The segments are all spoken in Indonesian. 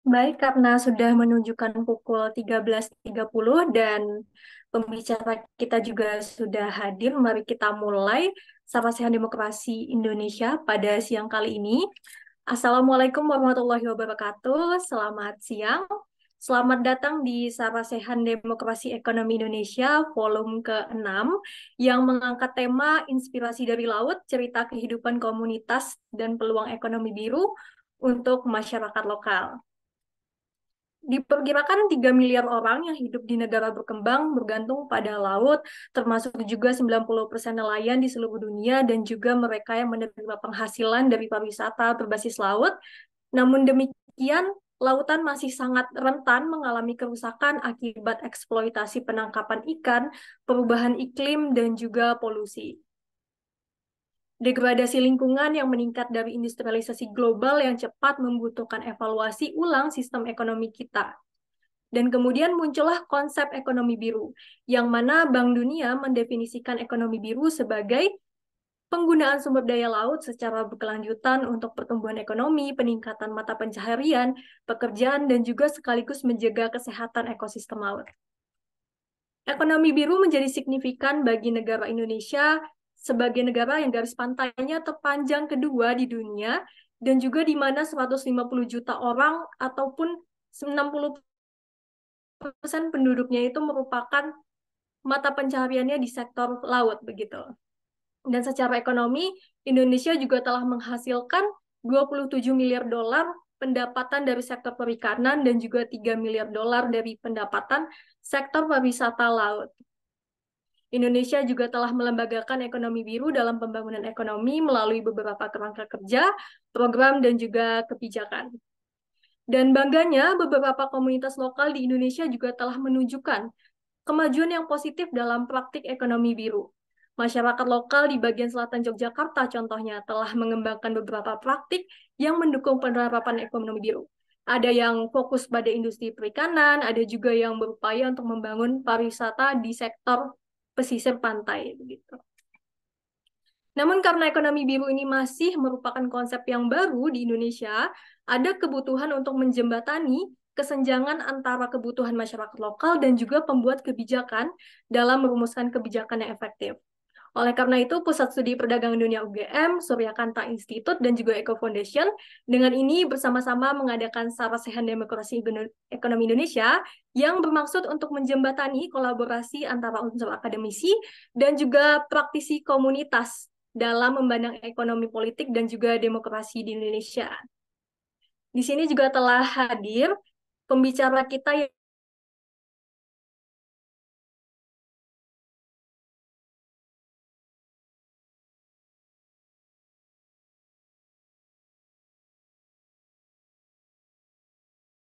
Baik, karena sudah menunjukkan pukul 13.30 dan pembicara kita juga sudah hadir, mari kita mulai Sarasihan Demokrasi Indonesia pada siang kali ini. Assalamualaikum warahmatullahi wabarakatuh. Selamat siang. Selamat datang di Sarasehan Demokrasi Ekonomi Indonesia volume ke-6 yang mengangkat tema Inspirasi dari Laut, Cerita Kehidupan Komunitas dan Peluang Ekonomi Biru untuk Masyarakat Lokal. Diperkirakan 3 miliar orang yang hidup di negara berkembang bergantung pada laut, termasuk juga 90% nelayan di seluruh dunia dan juga mereka yang menerima penghasilan dari pariwisata berbasis laut. Namun demikian, lautan masih sangat rentan mengalami kerusakan akibat eksploitasi penangkapan ikan, perubahan iklim, dan juga polusi. Degradasi lingkungan yang meningkat dari industrialisasi global yang cepat membutuhkan evaluasi ulang sistem ekonomi kita. Dan kemudian muncullah konsep ekonomi biru, yang mana Bank Dunia mendefinisikan ekonomi biru sebagai penggunaan sumber daya laut secara berkelanjutan untuk pertumbuhan ekonomi, peningkatan mata pencaharian, pekerjaan, dan juga sekaligus menjaga kesehatan ekosistem laut. Ekonomi biru menjadi signifikan bagi negara Indonesia sebagai negara yang garis pantainya terpanjang kedua di dunia, dan juga di mana 150 juta orang ataupun 60% penduduknya itu merupakan mata pencahariannya di sektor laut begitu. Dan secara ekonomi, Indonesia juga telah menghasilkan 27 miliar dolar pendapatan dari sektor perikanan dan juga 3 miliar dolar dari pendapatan sektor pariwisata laut. Indonesia juga telah melembagakan ekonomi biru dalam pembangunan ekonomi melalui beberapa kerangka kerja, program, dan juga kebijakan. Dan bangganya, beberapa komunitas lokal di Indonesia juga telah menunjukkan kemajuan yang positif dalam praktik ekonomi biru. Masyarakat lokal di bagian selatan Yogyakarta contohnya telah mengembangkan beberapa praktik yang mendukung penerapan ekonomi biru. Ada yang fokus pada industri perikanan, ada juga yang berupaya untuk membangun pariwisata di sektor pesisir pantai begitu. Namun karena ekonomi biru ini masih merupakan konsep yang baru di Indonesia, ada kebutuhan untuk menjembatani kesenjangan antara kebutuhan masyarakat lokal dan juga pembuat kebijakan dalam merumuskan kebijakan yang efektif. Oleh karena itu, Pusat Studi Perdagangan Dunia UGM, Suryakanta Institute, dan juga Eco Foundation dengan ini bersama-sama mengadakan Sarasehan Demokrasi Ekonomi Indonesia yang bermaksud untuk menjembatani kolaborasi antara unsur akademisi dan juga praktisi komunitas dalam memandang ekonomi politik dan juga demokrasi di Indonesia. Di sini juga telah hadir pembicara kita yang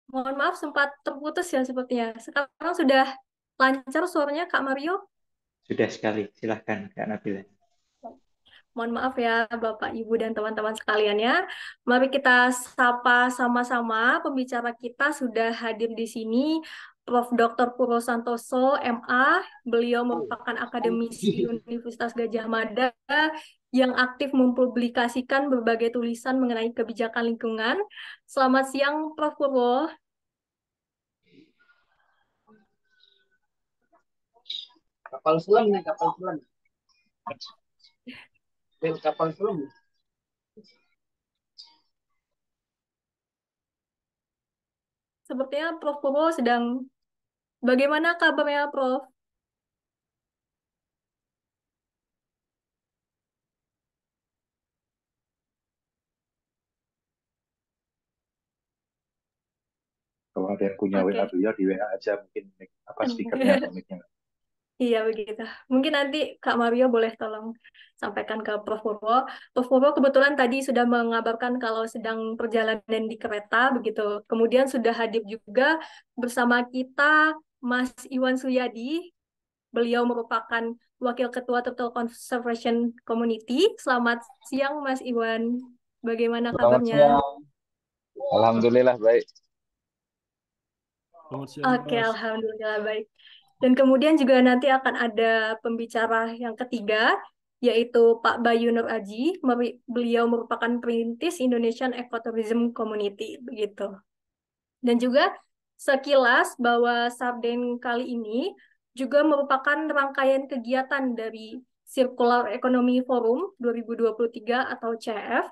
mohon maaf sempat terputus ya sepertinya. Sekarang sudah lancar suaranya Kak Mario? Sudah sekali, silahkan Kak Nabila. Mohon maaf ya Bapak, Ibu, dan teman-teman sekalian ya. Mari kita sapa sama-sama. Pembicara kita sudah hadir di sini. Prof. Dr. Purwo Santoso, MA. Beliau merupakan akademisi Universitas Gadjah Mada yang aktif mempublikasikan berbagai tulisan mengenai kebijakan lingkungan. Selamat siang, Prof. Purwo. Kapal selam nih, kapal selam. Kapal selam. Sepertinya Prof. Purwo sedang... Bagaimana kabarnya, Prof? Kalau ada yang punya WA Oke. beliau di WA aja mungkin apa speakernya atau mic-nya. Iya, begitu. Mungkin nanti Kak Mario boleh tolong sampaikan ke Prof. Purwo. Prof. Purwo kebetulan tadi sudah mengabarkan kalau sedang perjalanan di kereta, begitu. Kemudian sudah hadir juga bersama kita Mas Iwan Suyadi. Beliau merupakan Wakil Ketua Turtle Conservation Community. Selamat siang, Mas Iwan. Bagaimana Selamat kabarnya? siang. Alhamdulillah baik. Selamat siang, Oke, Mas. Alhamdulillah baik. Dan kemudian juga nanti akan ada pembicara yang ketiga, yaitu Pak Bayu Nur Aji. Beliau merupakan perintis Indonesian Ecotourism Community, begitu. Dan juga sekilas bahwa Sarden kali ini juga merupakan rangkaian kegiatan dari Circular Economy Forum 2023 atau CEF.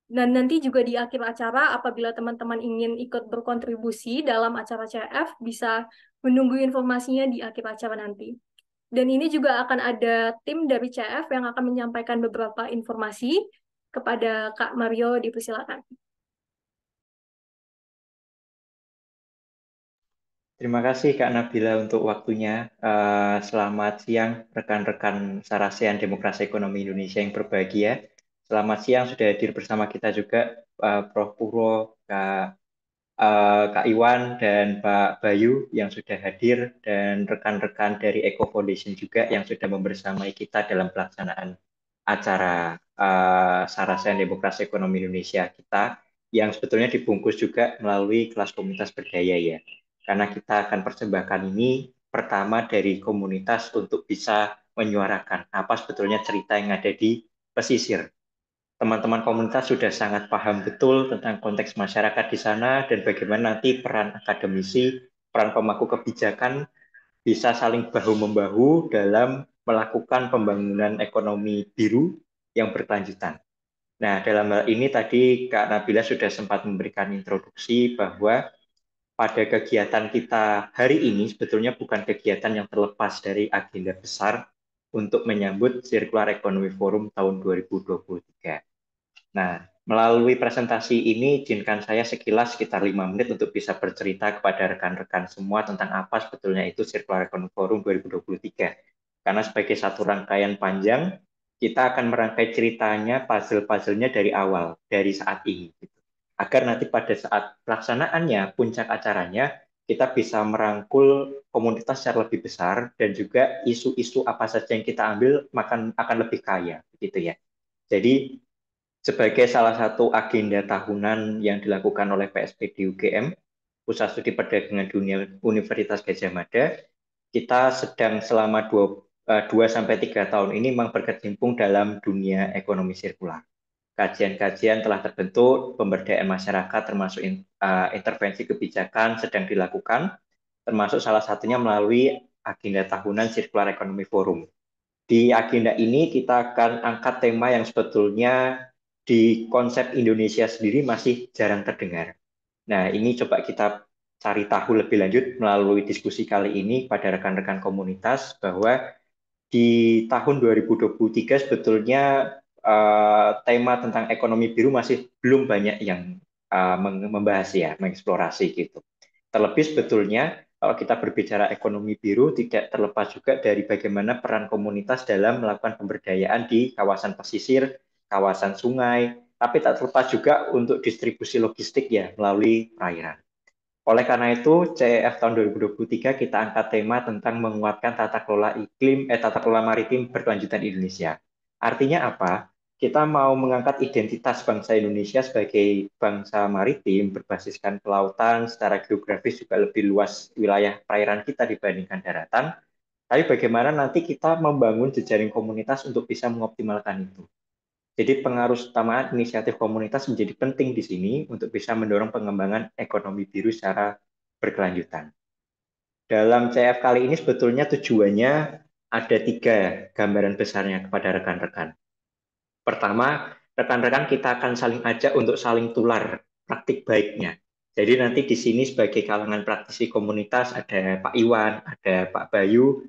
Dan nanti juga di akhir acara, apabila teman-teman ingin ikut berkontribusi dalam acara CEF, bisa menunggu informasinya di akhir acara nanti. Dan ini juga akan ada tim dari CEF yang akan menyampaikan beberapa informasi kepada Kak Mario, dipersilakan. Terima kasih Kak Nabila untuk waktunya. Selamat siang rekan-rekan Sarasean Demokrasi Ekonomi Indonesia yang berbahagia. Selamat siang sudah hadir bersama kita juga Prof. Purwo, Kak Iwan dan Pak Bayu yang sudah hadir dan rekan-rekan dari Eco Foundation juga yang sudah membersamai kita dalam pelaksanaan acara Sarasean Demokrasi Ekonomi Indonesia kita yang sebetulnya dibungkus juga melalui kelas komunitas berdaya ya. Karena kita akan persembahkan ini pertama dari komunitas untuk bisa menyuarakan apa sebetulnya cerita yang ada di pesisir. Teman-teman komunitas sudah sangat paham betul tentang konteks masyarakat di sana dan bagaimana nanti peran akademisi, peran pemangku kebijakan bisa saling bahu-membahu dalam melakukan pembangunan ekonomi biru yang berkelanjutan. Nah, dalam hal ini tadi Kak Nabila sudah sempat memberikan introduksi bahwa pada kegiatan kita hari ini sebetulnya bukan kegiatan yang terlepas dari agenda besar untuk menyambut Circular Economy Forum tahun 2023. Nah, melalui presentasi ini, izinkan saya sekilas sekitar 5 menit untuk bisa bercerita kepada rekan-rekan semua tentang apa sebetulnya itu Circular Economy Forum 2023. Karena sebagai satu rangkaian panjang, kita akan merangkai ceritanya, puzzle-puzzlenya dari awal, dari saat ini. Agar nanti pada saat pelaksanaannya, puncak acaranya, kita bisa merangkul komunitas secara lebih besar dan juga isu-isu apa saja yang kita ambil akan lebih kaya, gitu ya. Jadi sebagai salah satu agenda tahunan yang dilakukan oleh PSPD UGM, Pusat Studi Perdagangan Dunia Universitas Gadjah Mada, kita sedang selama 2-3 tahun ini memang berkecimpung dalam dunia ekonomi sirkular. Kajian-kajian telah terbentuk, pemberdayaan masyarakat termasuk intervensi kebijakan sedang dilakukan, termasuk salah satunya melalui agenda tahunan Circular Economy Forum. Di agenda ini kita akan angkat tema yang sebetulnya di konsep Indonesia sendiri masih jarang terdengar. Nah, ini coba kita cari tahu lebih lanjut melalui diskusi kali ini pada rekan-rekan komunitas bahwa di tahun 2023 sebetulnya tema tentang ekonomi biru masih belum banyak yang membahas ya, mengeksplorasi gitu. Terlebih sebetulnya kalau kita berbicara ekonomi biru tidak terlepas juga dari bagaimana peran komunitas dalam melakukan pemberdayaan di kawasan pesisir, kawasan sungai, tapi tak terlepas juga untuk distribusi logistik ya melalui perairan. Oleh karena itu, CEF tahun 2023 kita angkat tema tentang menguatkan tata kelola maritim berkelanjutan Indonesia. Artinya apa? Kita mau mengangkat identitas bangsa Indonesia sebagai bangsa maritim berbasiskan kelautan, secara geografis juga lebih luas wilayah perairan kita dibandingkan daratan. Tapi bagaimana nanti kita membangun jejaring komunitas untuk bisa mengoptimalkan itu. Jadi pengaruh utama inisiatif komunitas menjadi penting di sini untuk bisa mendorong pengembangan ekonomi biru secara berkelanjutan. Dalam CF kali ini sebetulnya tujuannya ada 3 gambaran besarnya kepada rekan-rekan. Pertama, rekan-rekan kita akan saling ajak untuk saling tular praktik baiknya. Jadi nanti di sini sebagai kalangan praktisi komunitas ada Pak Iwan, ada Pak Bayu,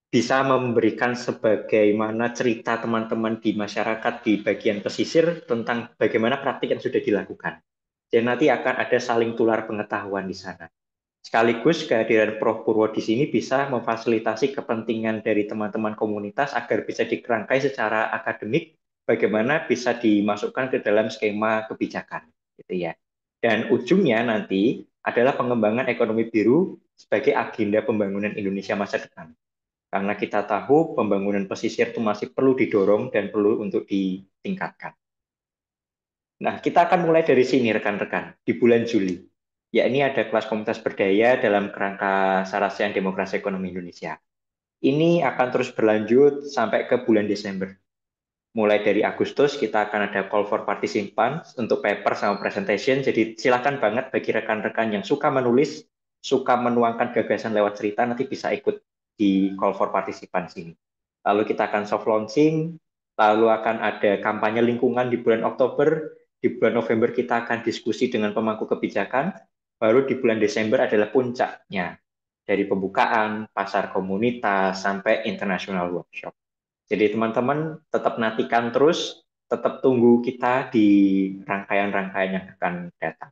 bisa memberikan sebagaimana cerita teman-teman di masyarakat di bagian pesisir tentang bagaimana praktik yang sudah dilakukan. Jadi nanti akan ada saling tular pengetahuan di sana. Sekaligus kehadiran Prof. Purwo di sini bisa memfasilitasi kepentingan dari teman-teman komunitas agar bisa dikerangkai secara akademik bagaimana bisa dimasukkan ke dalam skema kebijakan, gitu ya. Dan ujungnya nanti adalah pengembangan ekonomi biru sebagai agenda pembangunan Indonesia masa depan. Karena kita tahu pembangunan pesisir itu masih perlu didorong dan perlu untuk ditingkatkan. Nah, kita akan mulai dari sini rekan-rekan, di bulan Juli. Ya, ini ada kelas komunitas berdaya dalam kerangka Sarasean Demokrasi Ekonomi Indonesia. Ini akan terus berlanjut sampai ke bulan Desember. Mulai dari Agustus kita akan ada call for participants untuk paper sama presentation. Jadi silakan banget bagi rekan-rekan yang suka menulis, suka menuangkan gagasan lewat cerita, nanti bisa ikut di call for participants ini. Lalu kita akan soft launching, lalu akan ada kampanye lingkungan di bulan Oktober, di bulan November kita akan diskusi dengan pemangku kebijakan, baru di bulan Desember adalah puncaknya, dari pembukaan, pasar komunitas, sampai international workshop. Jadi teman-teman tetap nantikan terus, tetap tunggu kita di rangkaian-rangkaian yang akan datang.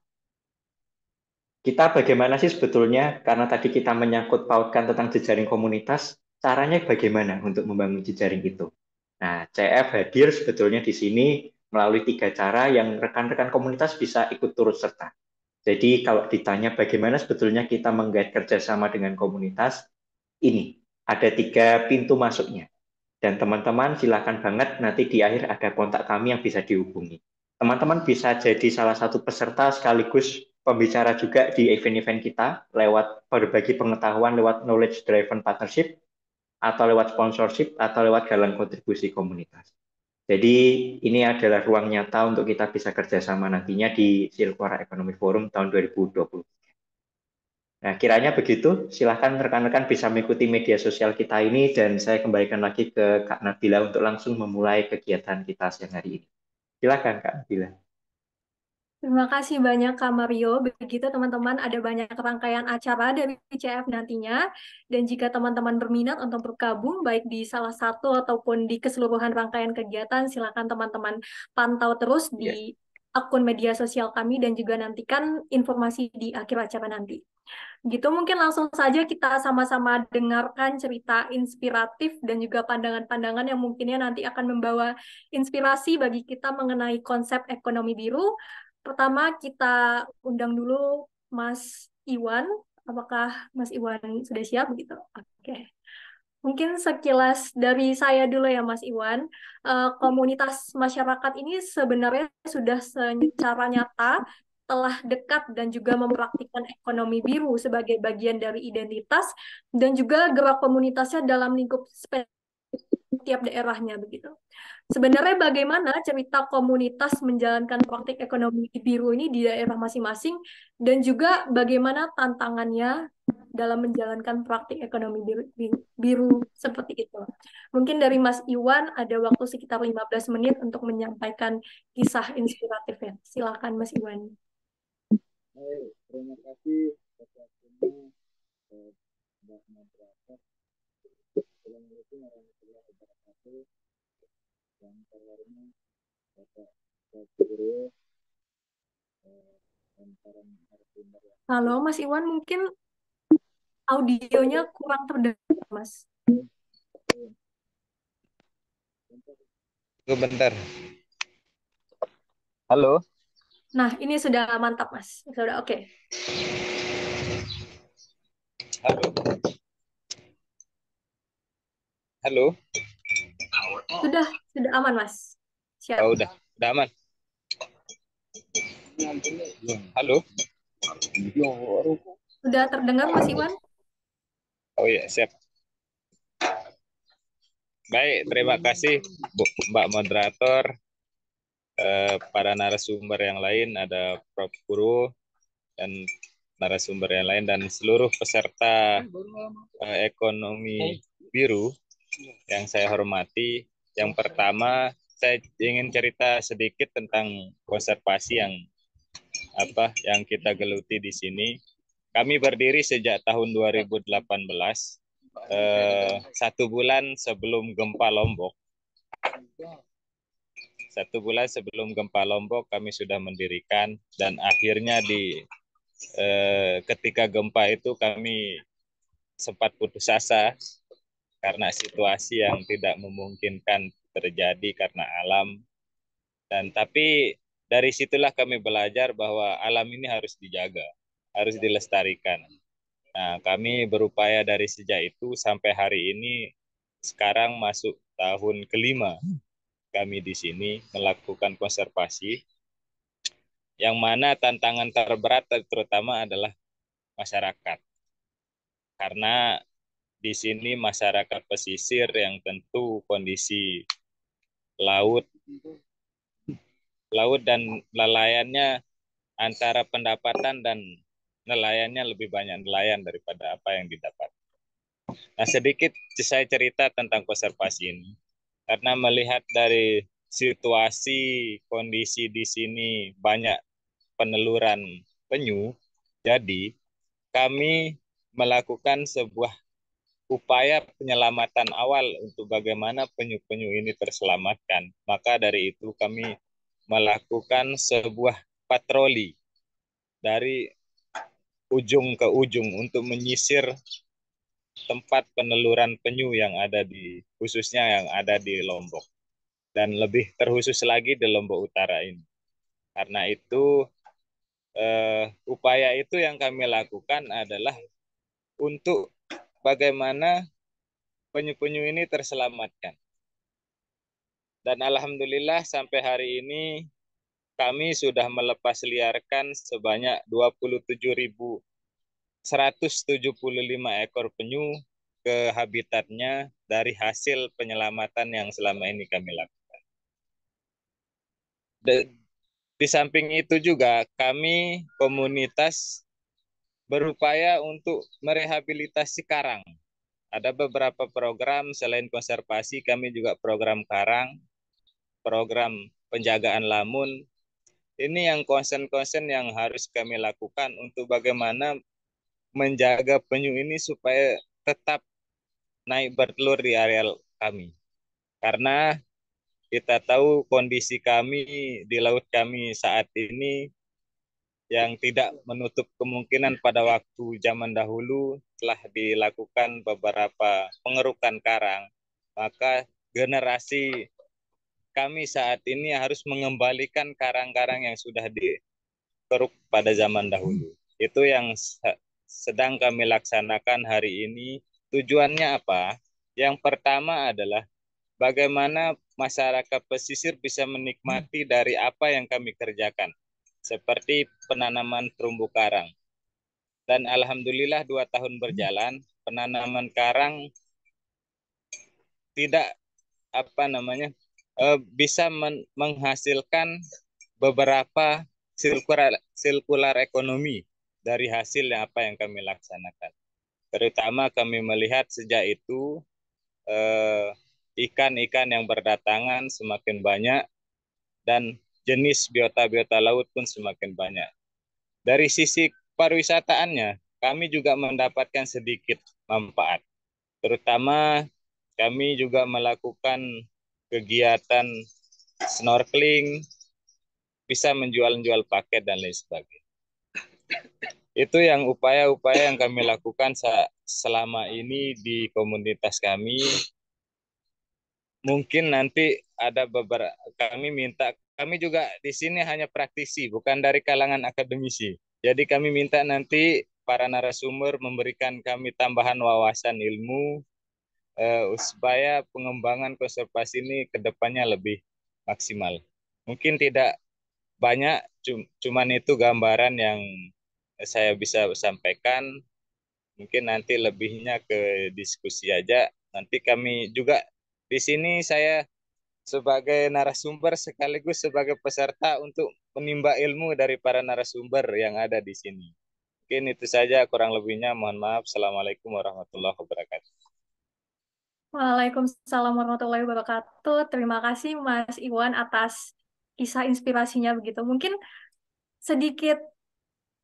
Kita bagaimana sih sebetulnya, karena tadi kita menyangkut pautkan tentang jejaring komunitas, caranya bagaimana untuk membangun jejaring itu? Nah, CF hadir sebetulnya di sini melalui 3 cara yang rekan-rekan komunitas bisa ikut turut serta. Jadi kalau ditanya bagaimana sebetulnya kita menggait kerjasama dengan komunitas, ini ada 3 pintu masuknya. Dan teman-teman silakan banget nanti di akhir ada kontak kami yang bisa dihubungi. Teman-teman bisa jadi salah satu peserta sekaligus pembicara juga di event-event kita lewat berbagi pengetahuan lewat knowledge driven partnership atau lewat sponsorship atau lewat galang kontribusi komunitas. Jadi ini adalah ruang nyata untuk kita bisa kerjasama nantinya di Silkwara Economic Forum tahun 2020. Nah, kiranya begitu. Silahkan rekan-rekan bisa mengikuti media sosial kita ini dan saya kembalikan lagi ke Kak Nabila untuk langsung memulai kegiatan kita siang hari ini. Silakan Kak Nabila. Terima kasih banyak Kak Mario. Begitu teman-teman ada banyak rangkaian acara dari CF nantinya. Dan jika teman-teman berminat untuk bergabung baik di salah satu ataupun di keseluruhan rangkaian kegiatan, silakan teman-teman pantau terus Ya, di akun media sosial kami dan juga nantikan informasi di akhir acara nanti. Gitu mungkin langsung saja kita sama-sama dengarkan cerita inspiratif dan juga pandangan-pandangan yang mungkinnya nanti akan membawa inspirasi bagi kita mengenai konsep ekonomi biru. Pertama kita undang dulu Mas Iwan. Apakah Mas Iwan sudah siap begitu? Oke. Mungkin sekilas dari saya dulu ya Mas Iwan. Komunitas masyarakat ini sebenarnya sudah secara nyata telah dekat dan juga mempraktikkan ekonomi biru sebagai bagian dari identitas dan juga gerak komunitasnya dalam lingkup setiap daerahnya begitu. Sebenarnya bagaimana cerita komunitas menjalankan praktik ekonomi biru ini di daerah masing-masing dan juga bagaimana tantangannya dalam menjalankan praktik ekonomi biru seperti itu. Mungkin dari Mas Iwan ada waktu sekitar 15 menit untuk menyampaikan kisah inspiratifnya. Silakan Mas Iwan. Terima kasih atas waktunya, Mbak Moderator. Assalamualaikum warahmatullahi wabarakatuh. Yang terhormat Bapak Guru dan para narasumber yang Halo Mas Iwan, mungkin audionya kurang terdengar Mas. bentar. Halo. Nah, ini sudah mantap Mas. Sudah oke. Halo. Halo. Sudah aman Mas. Siap. Oh, udah aman. Halo. Sudah terdengar Mas Iwan? Oh iya, siap. Baik, terima kasih Mbak Moderator, para narasumber yang lain, ada Prof. Guru dan narasumber yang lain dan seluruh peserta ekonomi biru yang saya hormati. Yang pertama, saya ingin cerita sedikit tentang konservasi yang kita geluti di sini. Kami berdiri sejak tahun 2018, 1 bulan sebelum gempa Lombok. 1 bulan sebelum gempa Lombok kami sudah mendirikan, dan akhirnya ketika gempa itu kami sempat putus asa karena situasi yang tidak memungkinkan terjadi karena alam. Dan tapi dari situlah kami belajar bahwa alam ini harus dijaga, harus dilestarikan. Nah, kami berupaya dari sejak itu sampai hari ini, sekarang masuk tahun kelima kami di sini melakukan konservasi, yang mana tantangan terberat terutama adalah masyarakat. Karena di sini masyarakat pesisir yang tentu kondisi laut, dan nelayannya antara pendapatan dan nelayannya lebih banyak nelayan daripada apa yang didapat. Nah, sedikit saya cerita tentang konservasi ini. Karena melihat dari situasi kondisi di sini banyak peneluran penyu, jadi kami melakukan sebuah upaya penyelamatan awal untuk bagaimana penyu-penyu ini terselamatkan. Maka dari itu kami melakukan sebuah patroli dari ujung ke ujung untuk menyisir tempat peneluran penyu yang ada di khususnya yang ada di Lombok dan lebih terkhusus lagi di Lombok Utara ini. Karena itu upaya itu yang kami lakukan adalah untuk bagaimana penyu-penyu ini terselamatkan. Dan alhamdulillah sampai hari ini kami sudah melepas liarkan sebanyak 27.175 ekor penyu ke habitatnya dari hasil penyelamatan yang selama ini kami lakukan. Di samping itu juga kami komunitas berupaya untuk merehabilitasi karang. Ada beberapa program selain konservasi, kami juga program karang, program penjagaan lamun. Ini yang konsen-konsen yang harus kami lakukan untuk bagaimana menjaga penyu ini supaya tetap naik bertelur di areal kami. Karena kita tahu kondisi kami di laut kami saat ini yang tidak menutup kemungkinan pada waktu zaman dahulu telah dilakukan beberapa pengerukan karang. Maka generasi kami saat ini harus mengembalikan karang-karang yang sudah dikeruk pada zaman dahulu. Itu yang sedang kami laksanakan hari ini. Tujuannya apa? Yang pertama adalah bagaimana masyarakat pesisir bisa menikmati dari apa yang kami kerjakan, seperti penanaman terumbu karang. Dan alhamdulillah 2 tahun berjalan, penanaman karang tidak bisa menghasilkan beberapa sirkular ekonomi dari hasil apa yang kami laksanakan. Terutama kami melihat sejak itu ikan-ikan yang berdatangan semakin banyak dan jenis biota-biota laut pun semakin banyak. Dari sisi pariwisataannya, kami juga mendapatkan sedikit manfaat. Terutama kami juga melakukan kegiatan snorkeling, bisa menjual paket dan lain sebagainya. Itu yang upaya-upaya yang kami lakukan selama ini di komunitas kami. Mungkin nanti ada beberapa kami juga di sini hanya praktisi, bukan dari kalangan akademisi. Jadi kami minta nanti para narasumber memberikan kami tambahan wawasan ilmu supaya pengembangan konservasi ini ke depannya lebih maksimal. Mungkin tidak banyak, cuman itu gambaran yang saya bisa sampaikan. Mungkin nanti lebihnya ke diskusi aja. Nanti kami juga di sini saya sebagai narasumber sekaligus sebagai peserta untuk menimba ilmu dari para narasumber yang ada di sini. Mungkin itu saja, kurang lebihnya mohon maaf. Assalamualaikum warahmatullahi wabarakatuh. Waalaikumsalam warahmatullahi wabarakatuh. Terima kasih Mas Iwan atas kisah inspirasinya begitu. Mungkin sedikit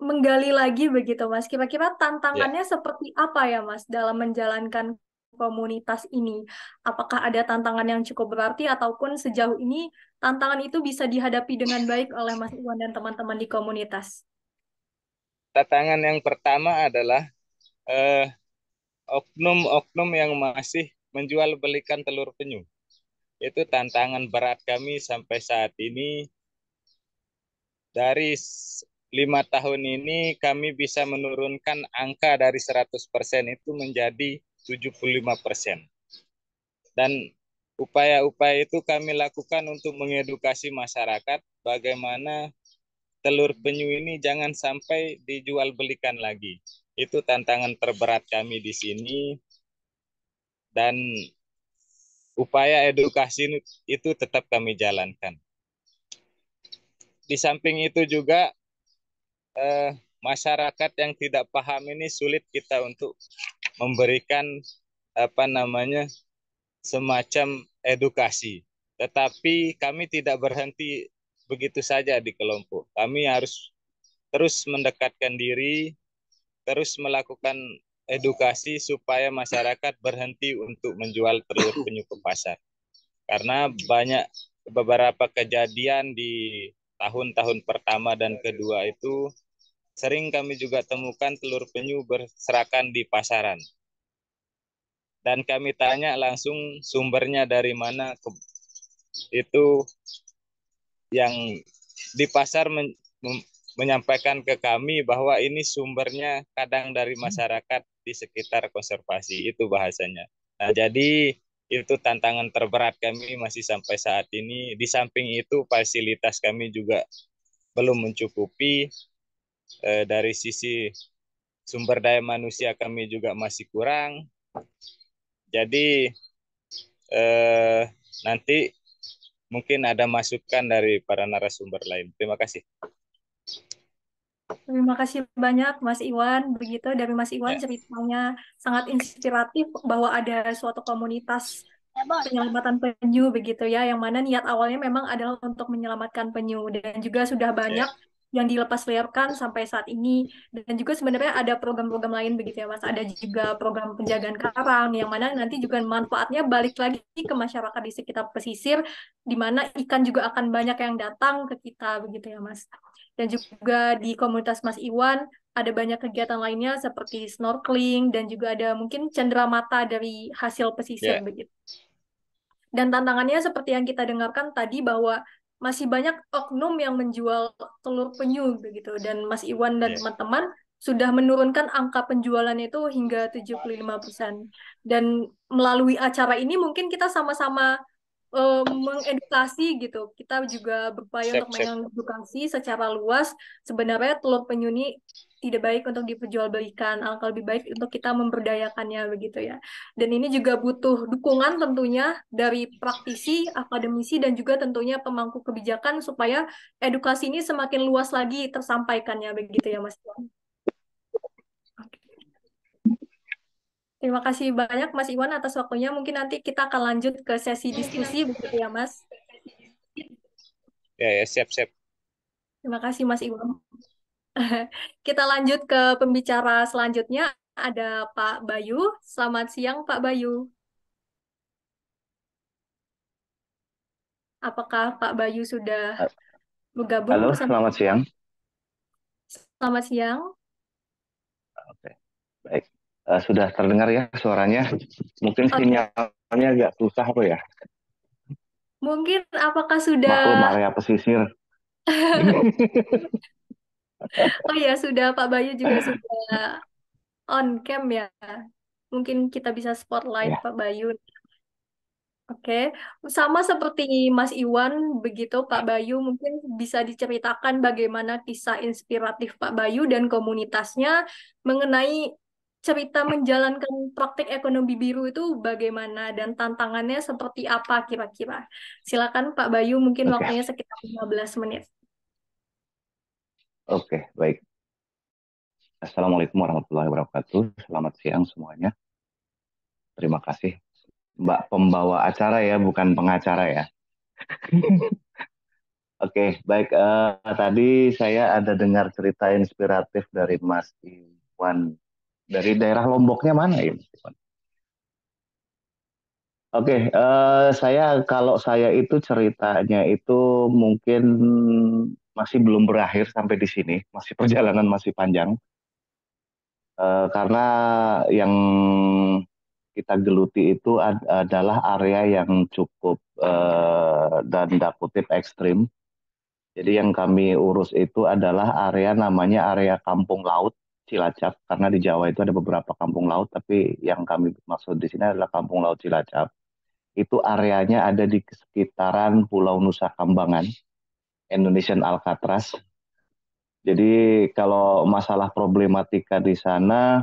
menggali lagi begitu Mas. Kira-kira Ya, tantangannya seperti apa ya Mas dalam menjalankan komunitas ini? Apakah ada tantangan yang cukup berarti ataupun sejauh ini tantangan itu bisa dihadapi dengan baik oleh Mas Iwan dan teman-teman di komunitas? tantangan yang pertama adalah oknum-oknum yang masih menjual belikan telur penyu. Itu tantangan berat kami sampai saat ini. Dari 5 tahun ini kami bisa menurunkan angka dari 100% itu menjadi 75%. Dan upaya-upaya itu kami lakukan untuk mengedukasi masyarakat bagaimana telur penyu ini jangan sampai dijual belikan lagi. Itu tantangan terberat kami di sini. Dan upaya edukasi itu tetap kami jalankan. Di samping itu juga masyarakat yang tidak paham ini sulit kita untuk memberikan semacam edukasi. Tetapi kami tidak berhenti begitu saja di kelompok. Kami harus terus mendekatkan diri, terus melakukan edukasi supaya masyarakat berhenti untuk menjual telur penyu ke pasar. Karena banyak beberapa kejadian di tahun-tahun pertama dan kedua itu sering kami juga temukan telur penyu berserakan di pasaran. Dan kami tanya langsung sumbernya dari mana. Itu yang di pasar menyampaikan ke kami bahwa ini sumbernya kadang dari masyarakat di sekitar konservasi, itu bahasanya. Nah, jadi itu tantangan terberat kami masih sampai saat ini. Di samping itu fasilitas kami juga belum mencukupi. Dari sisi sumber daya manusia kami juga masih kurang. Jadi nanti mungkin ada masukan dari para narasumber lain. Terima kasih. Terima kasih banyak Mas Iwan. Begitu dari Mas Iwan Ya. ceritanya sangat inspiratif bahwa ada suatu komunitas penyelamatan penyu begitu ya, yang mana niat awalnya memang adalah untuk menyelamatkan penyu dan juga sudah banyak Ya. yang dilepas liarkan sampai saat ini, dan juga sebenarnya ada program-program lain begitu ya Mas. Ada juga program penjagaan karang yang mana nanti juga manfaatnya balik lagi ke masyarakat di sekitar pesisir, di mana ikan juga akan banyak yang datang ke kita begitu ya Mas. Dan juga di komunitas Mas Iwan ada banyak kegiatan lainnya seperti snorkeling dan juga ada mungkin cenderamata dari hasil pesisir Ya. begitu. Dan tantangannya seperti yang kita dengarkan tadi bahwa masih banyak oknum yang menjual telur penyu begitu. Dan Mas Iwan dan Ya. teman-teman sudah menurunkan angka penjualan itu hingga 75%. Dan melalui acara ini mungkin kita sama-sama mengedukasi gitu. Kita juga berupaya untuk Siap. mengedukasi secara luas. Sebenarnya telur penyu ini tidak baik untuk diperjualbelikan, alangkah lebih baik untuk kita memberdayakannya begitu ya. Dan ini juga butuh dukungan tentunya dari praktisi, akademisi, dan juga tentunya pemangku kebijakan supaya edukasi ini semakin luas lagi tersampaikannya begitu ya Mas Iwan. Oke. Terima kasih banyak Mas Iwan atas waktunya. Mungkin nanti kita akan lanjut ke sesi diskusi begitu ya Mas. Ya, siap. Terima kasih Mas Iwan. Kita lanjut ke pembicara selanjutnya. Ada Pak Bayu. Selamat siang Pak Bayu. Apakah Pak Bayu sudah bergabung Halo, bersama selamat kita? siang. Selamat siang. Oke, baik. Sudah terdengar ya suaranya? Mungkin Oke. sinyalnya agak susah apa ya? Mungkin apakah sudah... Maklum area pesisir. Oh ya, sudah Pak Bayu juga sudah on cam ya. Mungkin kita bisa spotlight Ya, Pak Bayu. Oke, sama seperti Mas Iwan, begitu Pak Bayu mungkin bisa diceritakan bagaimana kisah inspiratif Pak Bayu dan komunitasnya mengenai cerita menjalankan praktik ekonomi biru itu bagaimana dan tantangannya seperti apa kira-kira. Silakan Pak Bayu, mungkin oke, waktunya sekitar 15 menit. oke, baik. Assalamualaikum warahmatullahi wabarakatuh. Selamat siang semuanya. Terima kasih, Mbak pembawa acara ya, bukan pengacara ya. Oke, baik. Tadi saya ada dengar cerita inspiratif dari Mas Iwan. Dari daerah Lomboknya mana ya, Mas Iwan? Oke, kalau saya itu ceritanya itu mungkin masih belum berakhir sampai di sini, masih perjalanan masih panjang. Karena yang kita geluti itu adalah area yang cukup dan tanda kutip ekstrim. Jadi yang kami urus itu adalah area namanya area Kampung Laut Cilacap, karena di Jawa itu ada beberapa kampung laut, tapi yang kami maksud di sini adalah Kampung Laut Cilacap. Itu areanya ada di sekitaran Pulau Nusa Kambangan, Indonesian Alcatraz. Jadi kalau masalah problematika di sana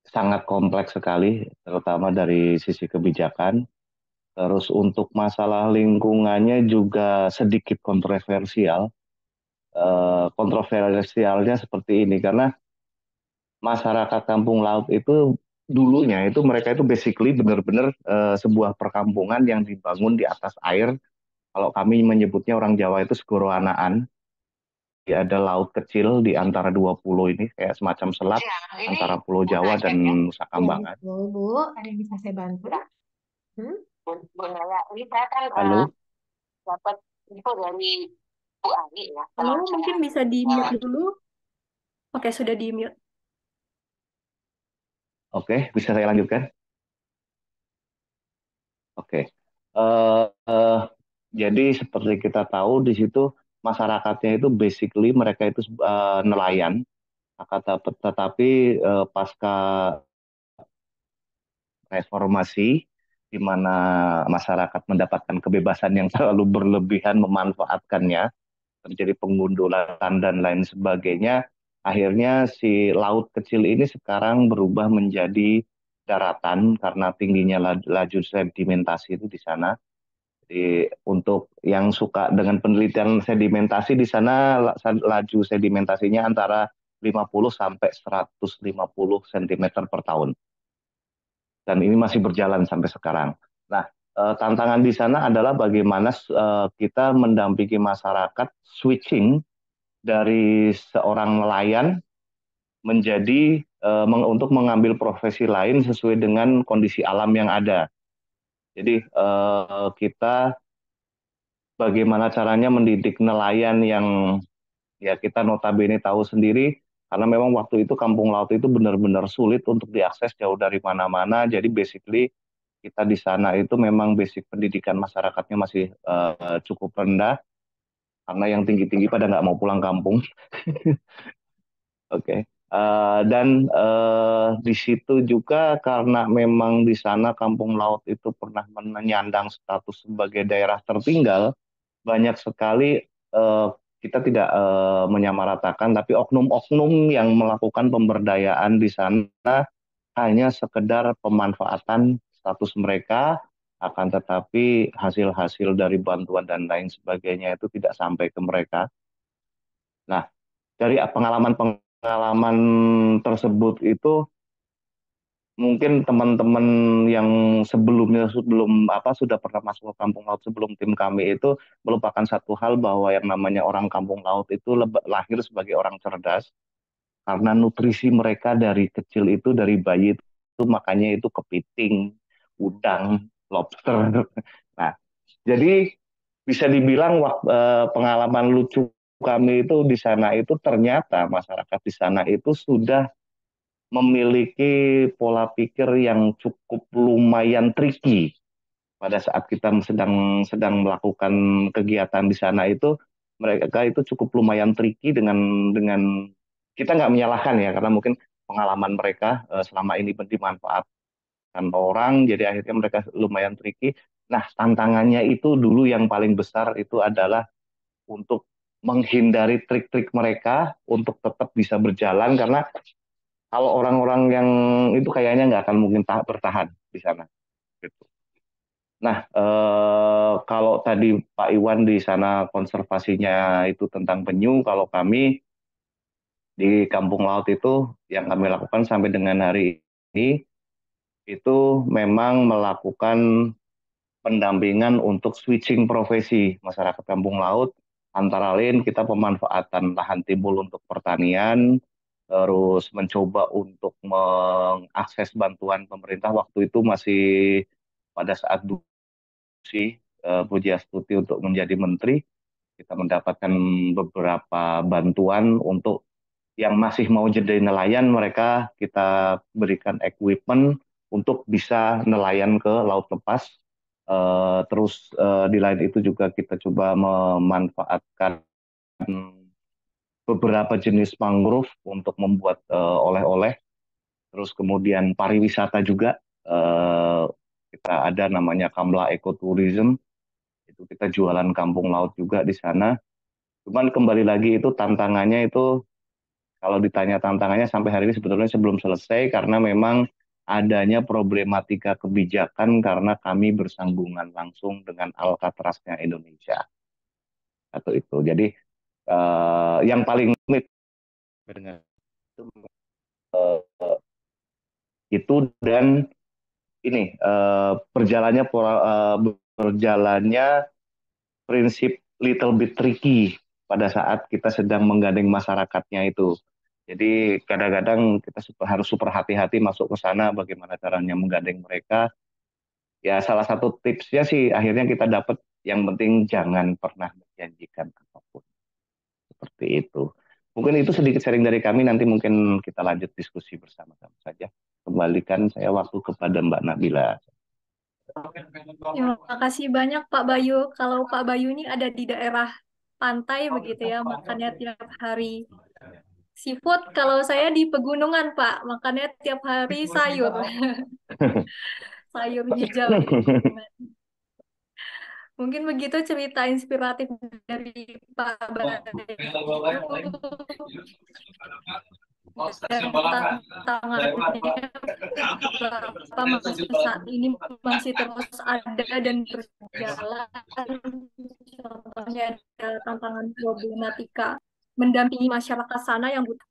sangat kompleks sekali, terutama dari sisi kebijakan. Terus untuk masalah lingkungannya juga sedikit kontroversial. Kontroversialnya seperti ini karena masyarakat kampung laut itu dulunya itu mereka itu basically benar-benar sebuah perkampungan yang dibangun di atas air. Kalau kami menyebutnya orang Jawa itu segoro anaan. Ada laut kecil di antara dua pulau ini kayak semacam selat Ya, ini antara Pulau mau Jawa nanya dan ya. Nusa Ya, Kambangan. betul, Bu. Ada yang bisa saya bantu? Hmm? Bu Naya, ini saya kan Halo, dapat info dari Bu Ani ya, Halo, teman saya. mungkin bisa di-mute dulu. Oke, sudah di-mute. oke, bisa saya lanjutkan? Oke. Eh, eh, jadi seperti kita tahu di situ masyarakatnya itu basically mereka itu nelayan. Tetapi pasca reformasi di mana masyarakat mendapatkan kebebasan yang terlalu berlebihan memanfaatkannya, terjadi pengundulan dan lain sebagainya. Akhirnya si laut kecil ini sekarang berubah menjadi daratan karena tingginya laju sedimentasi itu di sana. Jadi untuk yang suka dengan penelitian sedimentasi di sana laju sedimentasinya antara 50 sampai 150 cm per tahun. Dan ini masih berjalan sampai sekarang. Nah, tantangan di sana adalah bagaimana kita mendampingi masyarakat switching dari seorang nelayan menjadi untuk mengambil profesi lain sesuai dengan kondisi alam yang ada. Jadi kita bagaimana caranya mendidik nelayan yang ya kita notabene tahu sendiri karena memang waktu itu kampung laut itu benar-benar sulit untuk diakses jauh dari mana-mana. Jadi basically kita di sana itu memang basic pendidikan masyarakatnya masih cukup rendah karena yang tinggi-tinggi pada nggak mau pulang kampung. Oke. Dan di situ juga karena memang di sana kampung laut itu pernah menyandang status sebagai daerah tertinggal, banyak sekali kita tidak menyamaratakan, tapi oknum-oknum yang melakukan pemberdayaan di sana hanya sekedar pemanfaatan status mereka, akan tetapi hasil-hasil dari bantuan dan lain sebagainya itu tidak sampai ke mereka. Nah, dari pengalaman-pengalaman tersebut itu mungkin teman-teman yang sebelumnya sudah pernah masuk ke kampung laut sebelum tim kami itu melupakan satu hal bahwa yang namanya orang kampung laut itu lahir sebagai orang cerdas karena nutrisi mereka dari kecil itu dari bayi itu makanya itu kepiting, udang, lobster. Nah, jadi bisa dibilang pengalaman lucu kami itu di sana itu ternyata masyarakat di sana itu sudah memiliki pola pikir yang cukup lumayan tricky pada saat kita sedang sedang melakukan kegiatan di sana itu mereka itu cukup lumayan tricky dengan kita nggak menyalahkan ya karena mungkin pengalaman mereka selama ini dimanfaatkan orang jadi akhirnya mereka lumayan tricky. Nah tantangannya itu dulu yang paling besar itu adalah untuk menghindari trik-trik mereka untuk tetap bisa berjalan karena kalau orang-orang yang itu kayaknya nggak akan mungkin bertahan di sana. Gitu. Nah, kalau tadi Pak Iwan di sana konservasinya itu tentang penyu, kalau kami di Kampung Laut itu yang kami lakukan sampai dengan hari ini itu memang melakukan pendampingan untuk switching profesi masyarakat kampung laut. Antara lain kita pemanfaatan lahan timbul untuk pertanian, terus mencoba untuk mengakses bantuan pemerintah waktu itu masih pada saat Pujiastuti untuk menjadi menteri, kita mendapatkan beberapa bantuan untuk yang masih mau jadi nelayan mereka kita berikan equipment untuk bisa nelayan ke laut lepas. Terus di lain itu juga kita coba memanfaatkan beberapa jenis mangrove untuk membuat oleh-oleh. Terus kemudian pariwisata juga kita ada namanya Kamla Ecotourism. Itu kita jualan kampung laut juga di sana. Cuman kembali lagi itu tantangannya itu kalau ditanya tantangannya sampai hari ini sebetulnya sebelum selesai karena memang adanya problematika kebijakan karena kami bersanggungan langsung dengan Alcatraznya Indonesia atau itu. Jadi yang paling rumit dengan itu dan ini berjalannya prinsip little bit tricky pada saat kita sedang menggandeng masyarakatnya itu. Jadi kadang-kadang kita harus super hati-hati masuk ke sana bagaimana caranya menggandeng mereka. Ya salah satu tipsnya sih akhirnya kita dapat yang penting jangan pernah menjanjikan apapun. Seperti itu. Mungkin itu sedikit sharing dari kami, nanti mungkin kita lanjut diskusi bersama-sama saja. Kembalikan saya waktu kepada Mbak Nabila. Terima kasih banyak Pak Bayu. Kalau Pak Bayu ini ada di daerah pantai begitu ya, makannya tiap hari seafood. Kalau saya di pegunungan Pak, makannya tiap hari sayur. Sayur hijau di pegunungan. Mungkin begitu cerita inspiratif dari Pak Bayu. Dan tantangannya kenapa saat ini masih terus ada dan berjalan. Contohnya ada tantangan problematika mendampingi masyarakat sana yang butuh.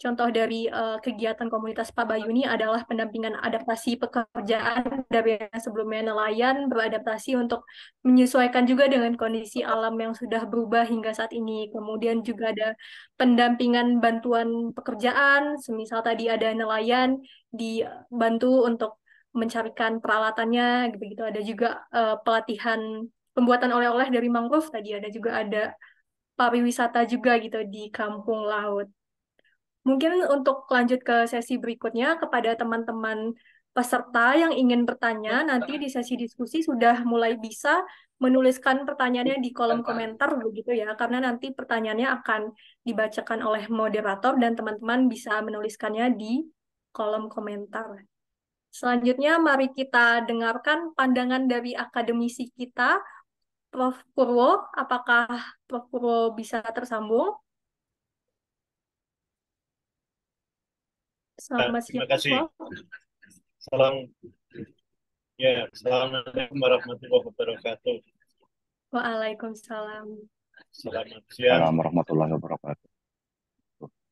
Contoh dari kegiatan komunitas Pabayuni adalah pendampingan adaptasi pekerjaan dari yang sebelumnya nelayan beradaptasi untuk menyesuaikan juga dengan kondisi alam yang sudah berubah hingga saat ini. Kemudian juga ada pendampingan bantuan pekerjaan, semisal tadi ada nelayan dibantu untuk mencarikan peralatannya, begitu. Ada juga pelatihan pembuatan oleh-oleh dari mangrove tadi, ada juga ada pariwisata juga gitu di kampung laut. Mungkin untuk lanjut ke sesi berikutnya, kepada teman-teman peserta yang ingin bertanya, nanti di sesi diskusi sudah mulai bisa menuliskan pertanyaannya di kolom komentar begitu ya, karena nanti pertanyaannya akan dibacakan oleh moderator dan teman-teman bisa menuliskannya di kolom komentar. Selanjutnya, mari kita dengarkan pandangan dari akademisi kita, Prof. Purwo. Apakah Prof. Purwo bisa tersambung? Selamat Terima siang, kasih. Prof. Assalamualaikum warahmatullahi wabarakatuh. Waalaikumsalam. Selamat siang. Assalamualaikum warahmatullahi wabarakatuh.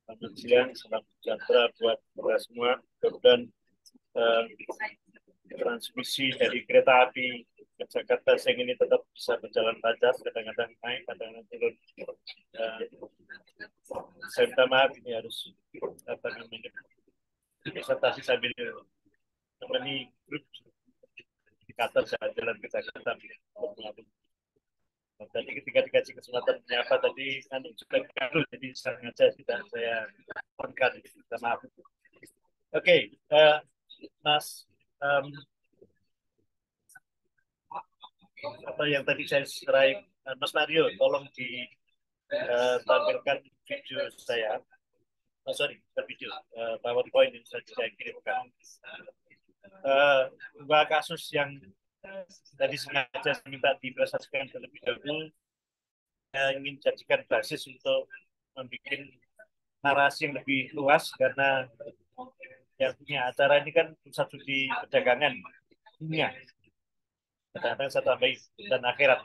Selamat siang, salam sejahtera buat kita semua. Mudah-mudahan transmisi dari kereta api ke Jakarta Seng ini tetap bisa berjalan lancar, kadang-kadang naik, kadang-kadang turun. Saya minta maaf, ini harus presentasi sambil menemani grup di kantor saya jalan ke Jakarta. Tadi ketika dikasih kesempatan menyapa tadi kan sudah gaduh, jadi sengaja sudah saya on-kan, minta maaf. Oke, Mas, apa yang tadi saya serai, Mas Mario, tolong ditampilkan video saya. Oh, sorry, video PowerPoint yang saya kirimkan. Dua kasus yang tadi sengaja saya minta dipresentasikan terlebih dahulu, saya ingin jadikan basis untuk membuat narasi yang lebih luas, karena yang punya acara ini kan pusat studi perdagangan dunia, kadang-kadang saya tambahin dan akhirat.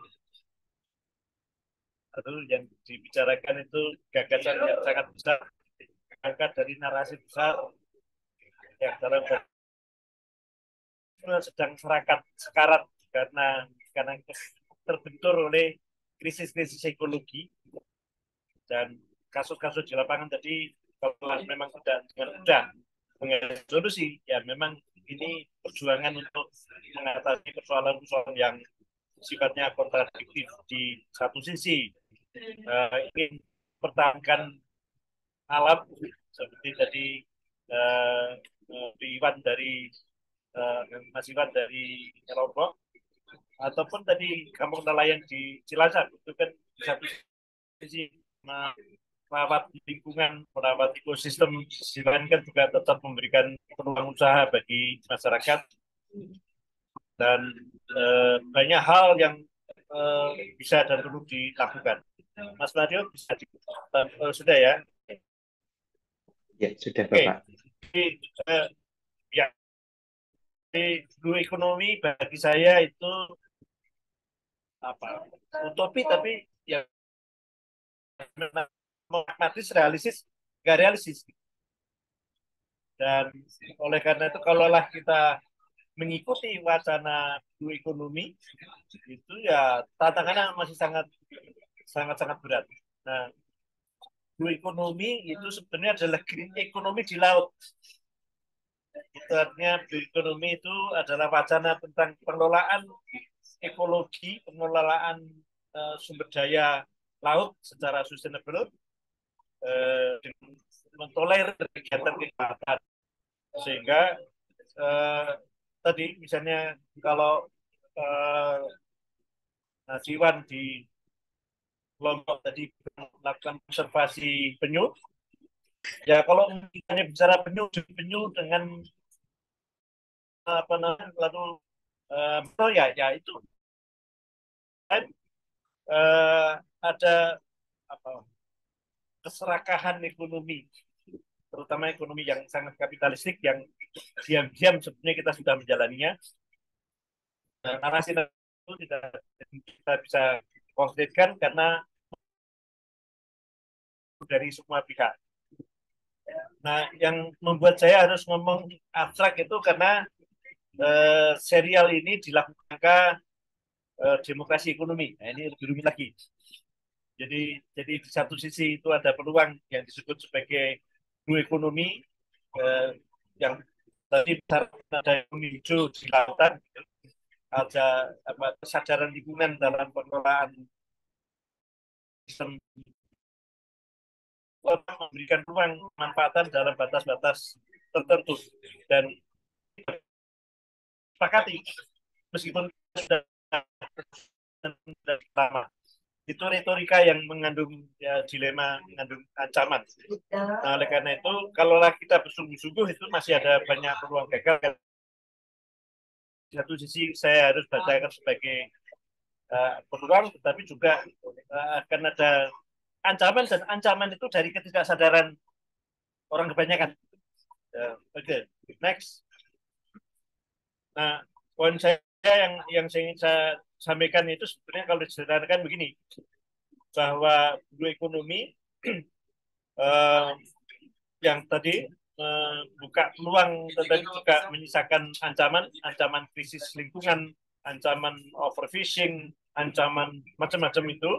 Lalu yang dibicarakan itu gagasan yang sangat besar, angkat dari narasi besar yang dalam sedang sekarat karena terbentur oleh krisis-krisis ekologi, dan kasus-kasus di lapangan tadi kalau memang tidak dengan mudah mengenai solusi, ya memang ini perjuangan untuk mengatasi persoalan-persoalan yang sifatnya kontradiktif. Di satu sisi ingin pertahankan alam seperti tadi Iwan dari Mas Iwan dari Lombok, ataupun tadi kampung nelayan di Cilacap, itu kan di satu sisi merawat lingkungan, merawat ekosistem, di lain kan juga tetap memberikan peluang usaha bagi masyarakat, dan banyak hal yang bisa dan perlu dilakukan. Mas Mario bisa sudah ya? Ya, sudah Bapak. Jadi, ya, blue ekonomi bagi saya itu apa utopi, tapi ya pragmatis, realistis, nggak realistis. Dan oleh karena itu kalaulah kita mengikuti wacana blue ekonomi itu ya tantangannya masih sangat berat. Nah, blue ekonomi itu sebenarnya adalah green ekonomi di laut. Itu artinya blue ekonomi itu adalah wacana tentang pengelolaan ekologi, pengelolaan sumber daya laut secara sustainable, mentolerir kegiatan sehingga tadi misalnya kalau Jiwan di Lombok tadi melakukan konservasi penyu, ya kalau hanya bicara penyu dengan apa namanya lalu ya itu kan ada apa keserakahan ekonomi, terutama ekonomi yang sangat kapitalistik yang diam-diam sebenarnya kita sudah menjalaninya. Narasi itu tidak kita bisa konkretkan karena dari semua pihak. Nah, yang membuat saya harus ngomong abstrak itu karena serial ini dilakukan demokrasi ekonomi. Nah, ini lebih rumit lagi. Jadi di satu sisi itu ada peluang yang disebut sebagai blue ekonomi yang tadi ada ekonomi hijau di lautan, ada kesadaran lingkungan dalam pengelolaan sistem memberikan peluang manfaatan dalam batas-batas tertentu dan sepakati meskipun sudah lama. Itu retorika yang mengandung dilema, mengandung ancaman. Nah, oleh karena itu, kalaulah kita bersungguh-sungguh itu masih ada banyak peluang gagal. Di satu sisi saya harus bacakan sebagai peluang, tetapi juga akan ada ancaman, dan ancaman itu dari ketidaksadaran orang kebanyakan. Oke, next. Nah, poin saya yang saya sampaikan itu sebenarnya kalau disederhanakan begini, bahwa blue ekonomi yang tadi buka peluang tetapi juga menyisakan ancaman krisis lingkungan, ancaman overfishing, ancaman macam-macam itu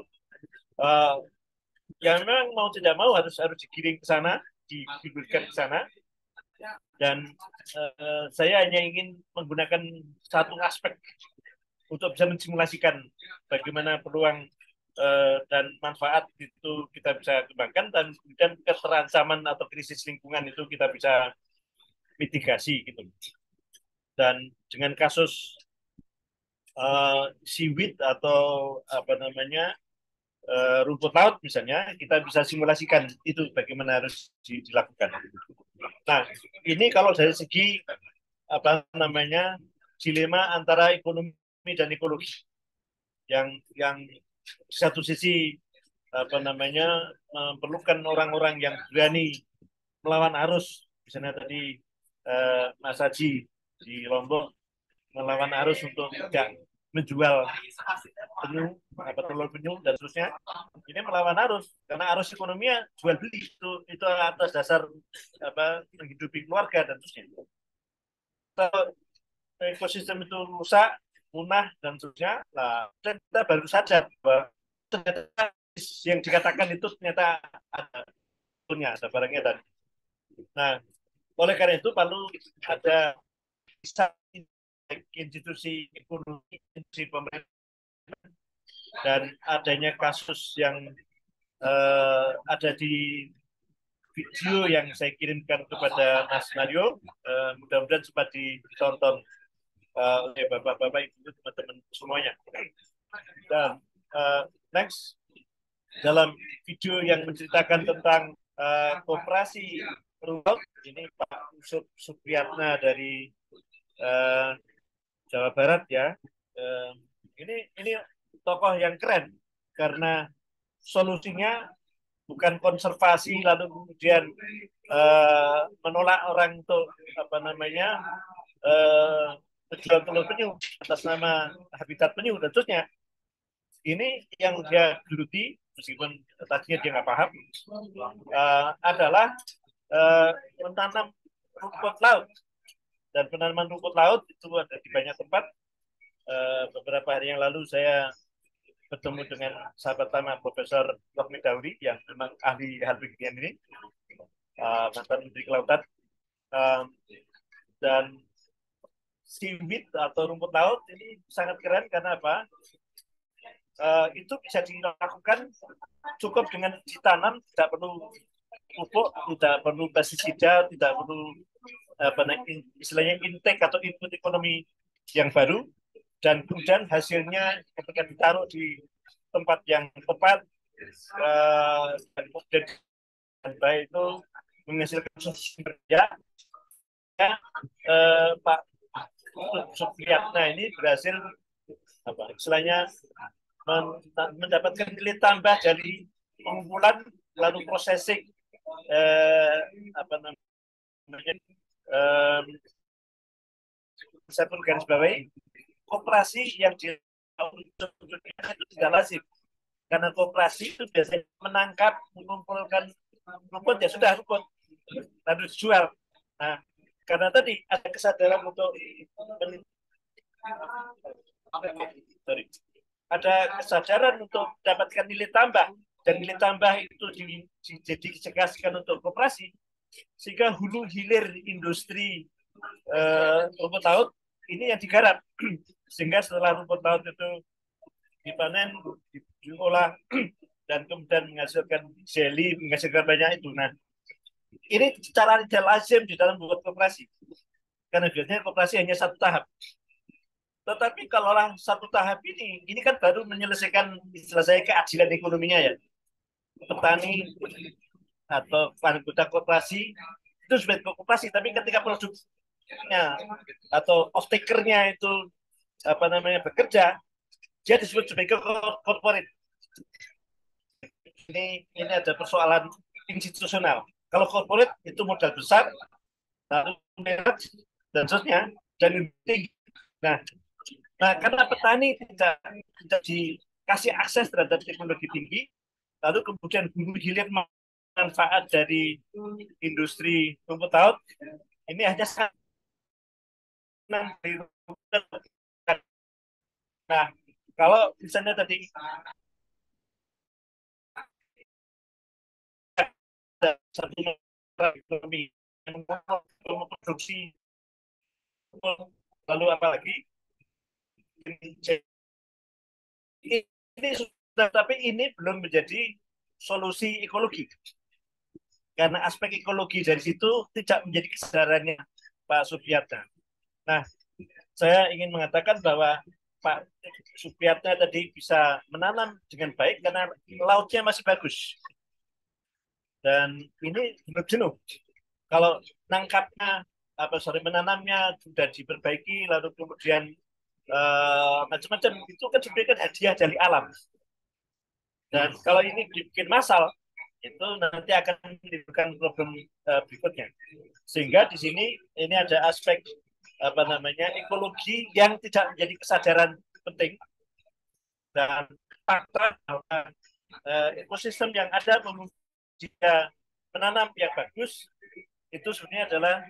yang memang mau tidak mau harus digiring ke sana, diberikan ke sana. Dan saya hanya ingin menggunakan satu aspek untuk bisa mensimulasikan bagaimana peluang dan manfaat itu kita bisa kembangkan, dan kemudian keterancaman atau krisis lingkungan itu kita bisa mitigasi gitu. Dan dengan kasus seaweed atau apa namanya rumput laut misalnya, kita bisa simulasikan itu bagaimana harus dilakukan. Nah, ini kalau dari segi apa namanya dilema antara ekonomi dan ekologi, yang di satu sisi apa namanya memerlukan orang-orang yang berani melawan arus, misalnya tadi Mas Haji di Lombok melawan arus untuk tidak menjual penyu, telur penyu dan seterusnya. Ini melawan arus karena arus ekonominya jual beli itu atas dasar menghidupi keluarga dan seterusnya. Kalau ekosistem itu rusak, punah dan seterusnya, nah kita baru sadar bahwa ternyata yang dikatakan itu ternyata ada barangnya tadi. Nah, oleh karena itu perlu ada institusi ekonomi, institusi pemerintah, dan adanya kasus yang ada di video yang saya kirimkan kepada Mas Mario, mudah-mudahan sempat ditonton oleh bapak-bapak, ibu, teman-teman semuanya. Dan next, dalam video yang menceritakan tentang koperasi rumput, ini Pak Supriyatna dari Jawa Barat ya. Ini tokoh yang keren karena solusinya bukan konservasi lalu kemudian menolak orang untuk apa namanya penjual telur penyu atas nama Habitat Penyu dan seterusnya. Ini yang dia geluti, meskipun tadinya dia nggak paham, adalah menanam rumput laut. Dan penanaman rumput laut itu ada di banyak tempat. Beberapa hari yang lalu saya bertemu dengan sahabat lama Profesor Rohmi Dauri yang memang ahli hal beginian ini, mantan Menteri Kelautan. Dan seaweed atau rumput laut ini sangat keren karena apa? Itu bisa dilakukan cukup dengan ditanam, tidak perlu pupuk, tidak perlu pestisida, tidak perlu istilahnya intake atau input ekonomi yang baru, dan kemudian hasilnya ketika ditaruh di tempat yang tepat dan kemudian baik itu menghasilkan sumber kerja. Pak Supriyatna ini berhasil istilahnya mendapatkan nilai tambah dari pengumpulan lalu processing saya pun garis bawahi koperasi yang itu tidak lazim karena koperasi itu biasanya menangkap mengumpulkan rumput ya sudah rumput lalu dijual. Nah, karena tadi ada kesadaran untuk ada kesadaran untuk mendapatkan nilai tambah, dan nilai tambah itu dikasihkan untuk koperasi, sehingga hulu hilir industri rumput laut ini yang digarap, sehingga setelah rumput laut itu dipanen, diolah, dan kemudian menghasilkan jelly, menghasilkan banyak itu. Nah, ini cara tidak lazim di dalam buat koperasi, karena biasanya koperasi hanya satu tahap. Tetapi kalau orang satu tahap ini kan baru menyelesaikan istilah saya keadilan ekonominya ya. Petani atau anggota koperasi itu sebagai koperasi, tapi ketika produknya atau off takernya itu bekerja, dia disebut sebagai corporate. Ini ada persoalan institusional. Kalau corporate itu modal besar, lalu dan seterusnya, dan tinggi. Nah, karena petani tidak dikasih akses terhadap teknologi tinggi, lalu kemudian hulu hilir manfaat dari industri rumput laut, ini hanya sangat. Nah, kalau misalnya tadi satu ekonomi yang memproduksi, lalu apalagi ini sudah, tapi ini belum menjadi solusi ekologi, karena aspek ekologi dari situ tidak menjadi kesadarannya Pak Supriyatna. Nah, saya ingin mengatakan bahwa Pak Supriyatna tadi bisa menanam dengan baik karena lautnya masih bagus, dan ini belum jenuh. Kalau nangkapnya menanamnya sudah diperbaiki, lalu kemudian macam-macam, itu kan sebenarnya hadiah dari alam. Dan kalau ini dibikin massal, itu nanti akan menimbulkan problem berikutnya. Sehingga di sini ini ada aspek ekologi yang tidak menjadi kesadaran penting, dan fakta bahwa ekosistem yang ada jika menanam yang bagus itu sebenarnya adalah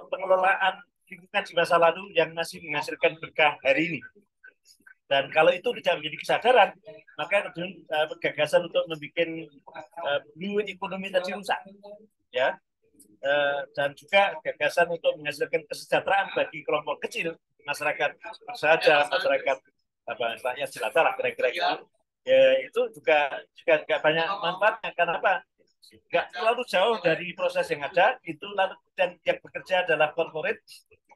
pengelolaan lingkungan di masa lalu yang masih menghasilkan berkah hari ini. Dan kalau itu tidak menjadi kesadaran, maka gagasan untuk membuat blue economy tadi rusak, ya. Dan juga gagasan untuk menghasilkan kesejahteraan bagi kelompok kecil masyarakat saja, masyarakat rakyat jelata lah kira-kira gitu. Ya, itu juga nggak banyak manfaatnya. Kenapa? Nggak terlalu jauh dari proses yang ada itu, lalu dan yang bekerja adalah corporate,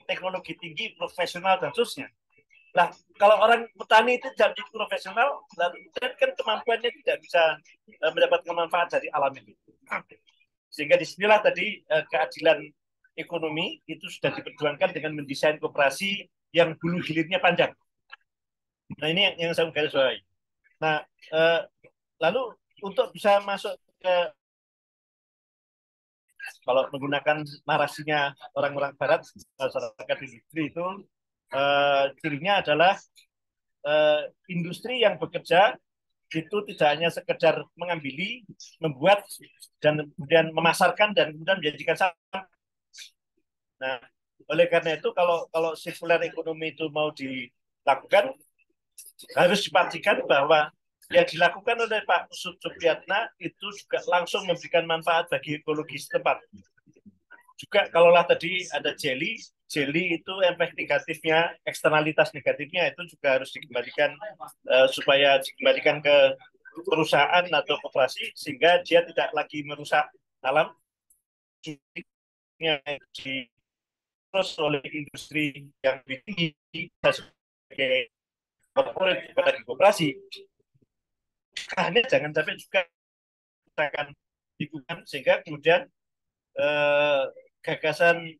teknologi tinggi, profesional dan seterusnya. Nah, kalau orang petani itu tidak menjadi profesional, lalu kan kemampuannya tidak bisa mendapatkan manfaat dari alam itu. Sehingga disinilah tadi keadilan ekonomi itu sudah diperjuangkan dengan mendesain koperasi yang hulu hilirnya panjang. Nah, ini yang saya garis bawahi. Nah, lalu untuk bisa masuk ke, kalau menggunakan narasinya orang-orang barat, masyarakat industri itu cirinya adalah industri yang bekerja itu tidak hanya sekedar mengambil, membuat, dan kemudian memasarkan dan kemudian menjadikan sampah. Nah, oleh karena itu kalau sirkular ekonomi itu mau dilakukan, harus dipastikan bahwa yang dilakukan oleh Pak Supriyatna itu juga langsung memberikan manfaat bagi ekologi setempat. Juga kalaulah tadi ada jelly itu efek negatifnya, eksternalitas negatifnya itu juga harus dikembalikan supaya dikembalikan ke perusahaan atau koperasi sehingga dia tidak lagi merusak alam, terus oleh industri yang lebih tinggi sebagai korporat kepada koperasi. Hanya jangan sampai juga akan lingkungan sehingga kemudian gagasan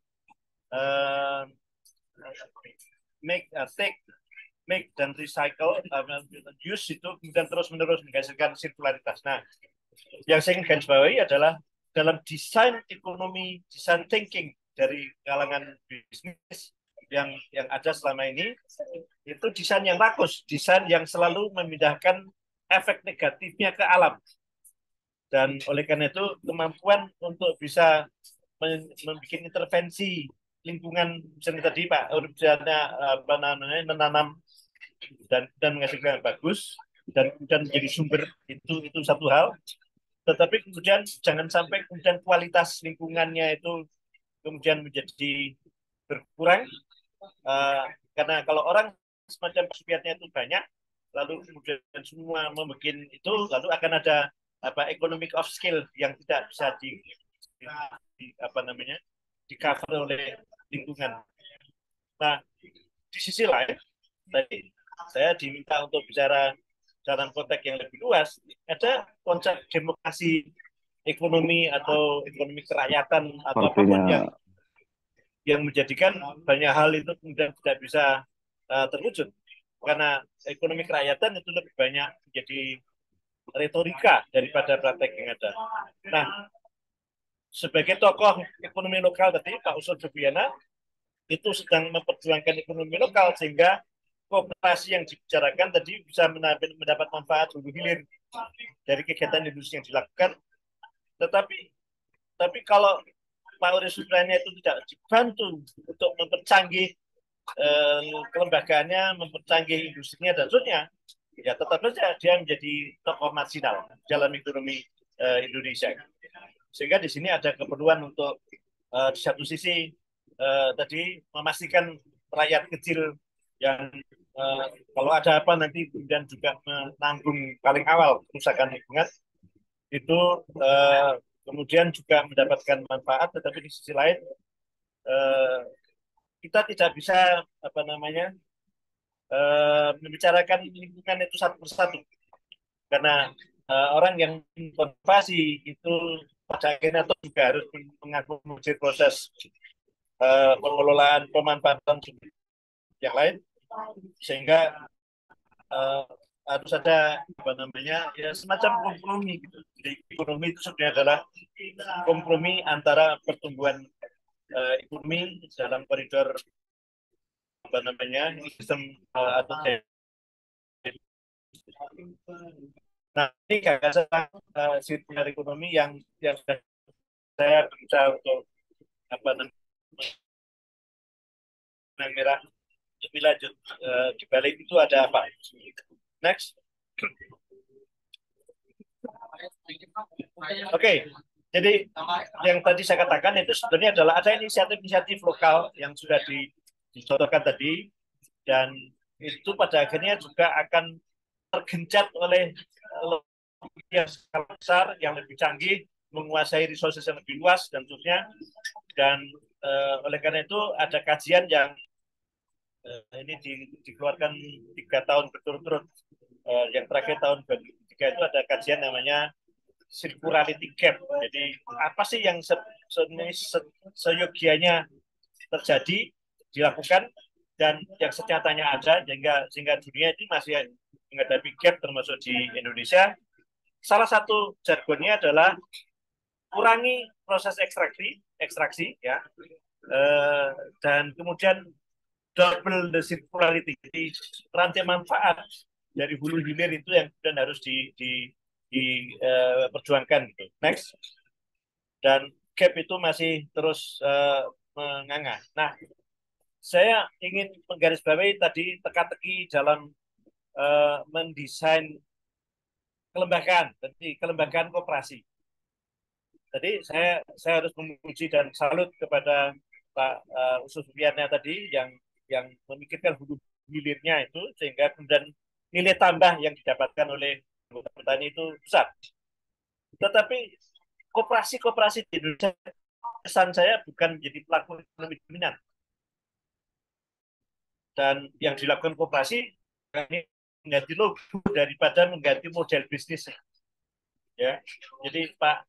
make dan recycle use itu kemudian terus-menerus menghasilkan sirkularitas. Nah, yang saya ingin garis bawahi adalah dalam desain ekonomi, desain thinking dari kalangan bisnis yang ada selama ini, itu desain yang rakus, desain yang selalu memindahkan efek negatifnya ke alam. Dan oleh karena itu kemampuan untuk bisa membuat intervensi lingkungan misalnya tadi Pak menanam dan menghasilkan yang bagus dan kemudian menjadi sumber itu satu hal, tetapi kemudian jangan sampai kemudian kualitas lingkungannya itu kemudian menjadi berkurang karena kalau orang semacam supiatnya itu banyak lalu kemudian semua membuat itu lalu akan ada economic of scale yang tidak bisa di cover oleh lingkungan. Nah, di sisi lain, tadi saya diminta untuk bicara dalam konteks yang lebih luas, ada konsep demokrasi ekonomi atau ekonomi kerakyatan atau apapun yang menjadikan banyak hal itu kemudian tidak bisa terwujud. Karena ekonomi kerakyatan itu lebih banyak menjadi retorika daripada praktek yang ada. Nah, sebagai tokoh ekonomi lokal tadi, Pak Usul Febriana itu sedang memperjuangkan ekonomi lokal sehingga kooperasi yang dibicarakan tadi bisa mendapat manfaat hulu hilir dari kegiatan industri yang dilakukan. Tetapi kalau Pak Usul Febriana itu tidak dibantu untuk mempercanggih kelembagaannya, mempercanggih industrinya dan seterusnya, ya tetap saja dia menjadi tokoh marginal dalam ekonomi Indonesia. Sehingga di sini ada keperluan untuk di satu sisi tadi memastikan rakyat kecil yang kalau ada apa nanti kemudian juga menanggung paling awal kerusakan lingkungan itu kemudian juga mendapatkan manfaat, tetapi di sisi lain kita tidak bisa membicarakan lingkungan itu satu persatu karena orang yang konservasi itu pada akhirnya juga harus mengakomodir proses pengelolaan pemanfaatan yang lain sehingga harus ada semacam kompromi gitu. Jadi ekonomi itu sebenarnya adalah kompromi antara pertumbuhan ekonomi dalam koridor sistem atau nah ini gagasan sirkular ekonomi yang sudah saya berusaha untuk merah lebih lanjut di balik itu ada apa? Next. Oke. Jadi yang tadi saya katakan itu sebenarnya adalah ada inisiatif-inisiatif lokal yang sudah dicontohkan tadi dan itu pada akhirnya juga akan tergencat oleh yang skala besar, yang lebih canggih, menguasai resources yang lebih luas dan seterusnya. Dan oleh karena itu ada kajian yang ini dikeluarkan 3 tahun berturut-turut. Yang terakhir tahun 2003 itu ada kajian namanya circularity gap. Jadi apa sih yang seyogianya terjadi, dilakukan, dan yang senyatanya ada sehingga dunia ini masih menghadapi gap termasuk di Indonesia. Salah satu jargonnya adalah kurangi proses ekstraksi ya, dan kemudian double the circularity. Jadi rantai manfaat dari hulu hilir itu yang kemudian harus diperjuangkan gitu. Next. Dan gap itu masih terus menganga. Nah, saya ingin menggarisbawahi tadi teka-teki dalam mendesain kelembagaan, jadi kelembagaan koperasi. Jadi saya harus memuji dan salut kepada Pak Usus Supiannya tadi yang memikirkan hulu hilirnya itu sehingga kemudian nilai tambah yang didapatkan oleh anggota petani itu besar. Tetapi koperasi-koperasi di Indonesia kesan saya bukan menjadi pelaku ekonomi dominan. Dan yang dilakukan koperasi ini mengganti logo daripada mengganti model bisnis. Ya, jadi Pak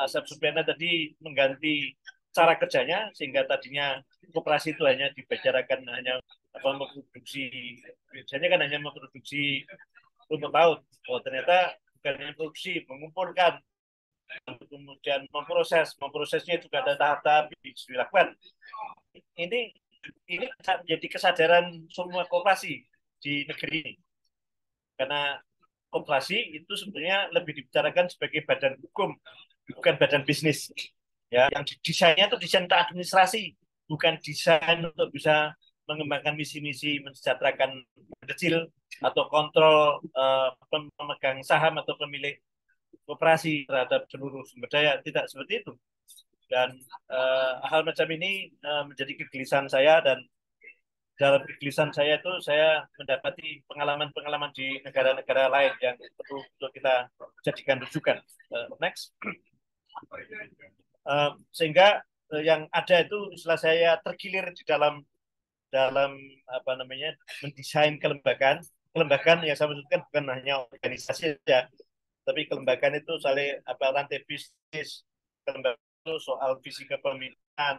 Asep Supiana tadi mengganti cara kerjanya sehingga tadinya koperasi itu hanya dibicarakan hanya memproduksi, biasanya kan hanya memproduksi rumput laut. Oh ternyata bukan hanya produksi, mengumpulkan, kemudian memprosesnya juga ada tahap-tahap yang dilakukan. Ini menjadi kesadaran semua koperasi di negeri ini, karena koperasi itu sebenarnya lebih dibicarakan sebagai badan hukum, bukan badan bisnis. Ya, yang desainnya itu desain administrasi, bukan desain untuk bisa mengembangkan misi-misi mensejahterakan kecil atau kontrol pemegang saham atau pemilik koperasi terhadap seluruh sumber daya. Tidak seperti itu. Dan hal macam ini menjadi kegelisahan saya, dan dalam kegelisahan saya itu saya mendapati pengalaman-pengalaman di negara-negara lain yang perlu untuk kita jadikan rujukan. Next. Sehingga yang ada itu setelah saya tergilir di dalam apa namanya mendesain kelembagaan yang saya maksudkan bukan hanya organisasi saja, tapi kelembagaan itu saling rantai bisnis, kelembagaan itu soal visi kepemimpinan,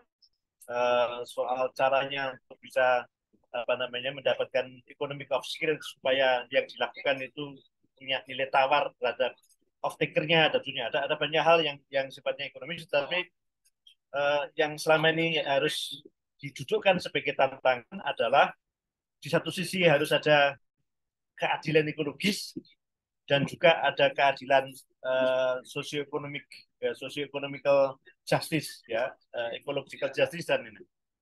soal caranya untuk bisa mendapatkan economic of skill supaya yang dilakukan itu punya nilai tawar terhadap off-taker-nya. Tentunya ada banyak hal yang sifatnya ekonomis, tapi yang selama ini harus didudukkan sebagai tantangan adalah di satu sisi harus ada keadilan ekologis dan juga ada keadilan socio-economical justice, ya, ecological justice dan ini.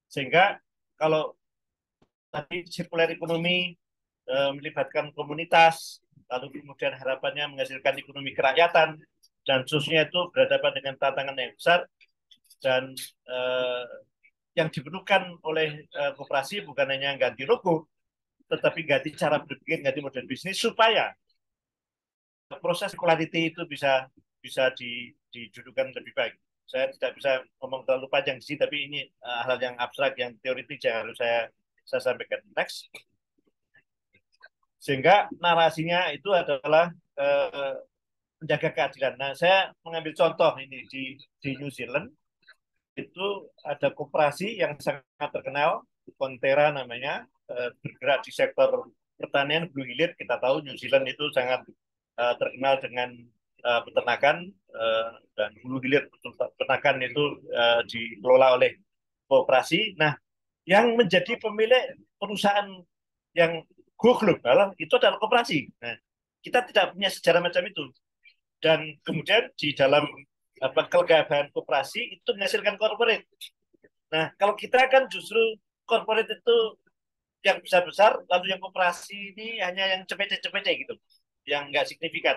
Sehingga kalau tadi circular ekonomi melibatkan komunitas, lalu kemudian harapannya menghasilkan ekonomi kerakyatan, dan khususnya itu berhadapan dengan tantangan yang besar, dan yang diperlukan oleh koperasi bukan hanya ganti logo, tetapi ganti cara berpikir, ganti model bisnis supaya proses quality itu bisa didudukan lebih baik. Saya tidak bisa ngomong terlalu panjang sih, tapi ini hal yang abstrak, yang teoritis yang harus saya sampaikan. Next. Sehingga narasinya itu adalah menjaga keadilan. Nah, saya mengambil contoh ini di New Zealand, itu ada koperasi yang sangat terkenal, Fonterra namanya, bergerak di sektor pertanian hulu hilir. Kita tahu New Zealand itu sangat terkenal dengan peternakan, dan hulu hilir peternakan itu dikelola oleh koperasi. Nah, yang menjadi pemilik perusahaan yang go global itu adalah koperasi. Nah, kita tidak punya sejarah macam itu. Dan kemudian di dalam kelembagaan koperasi itu menghasilkan corporate. Nah, kalau kita kan justru corporate itu yang besar-besar, lalu yang koperasi ini hanya yang cepet-cepet gitu, yang nggak signifikan.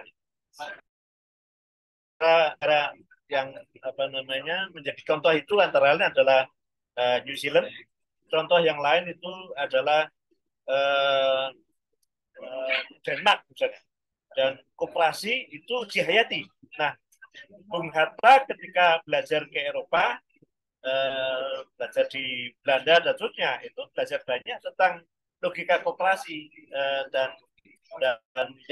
Cara yang menjadi contoh itu antara lain adalah New Zealand. Contoh yang lain itu adalah Denmark misalnya. Dan koperasi itu dihayati. Nah, Bung Hatta ketika belajar ke Eropa, belajar di Belanda dan seterusnya, itu belajar banyak tentang logika koperasi, dan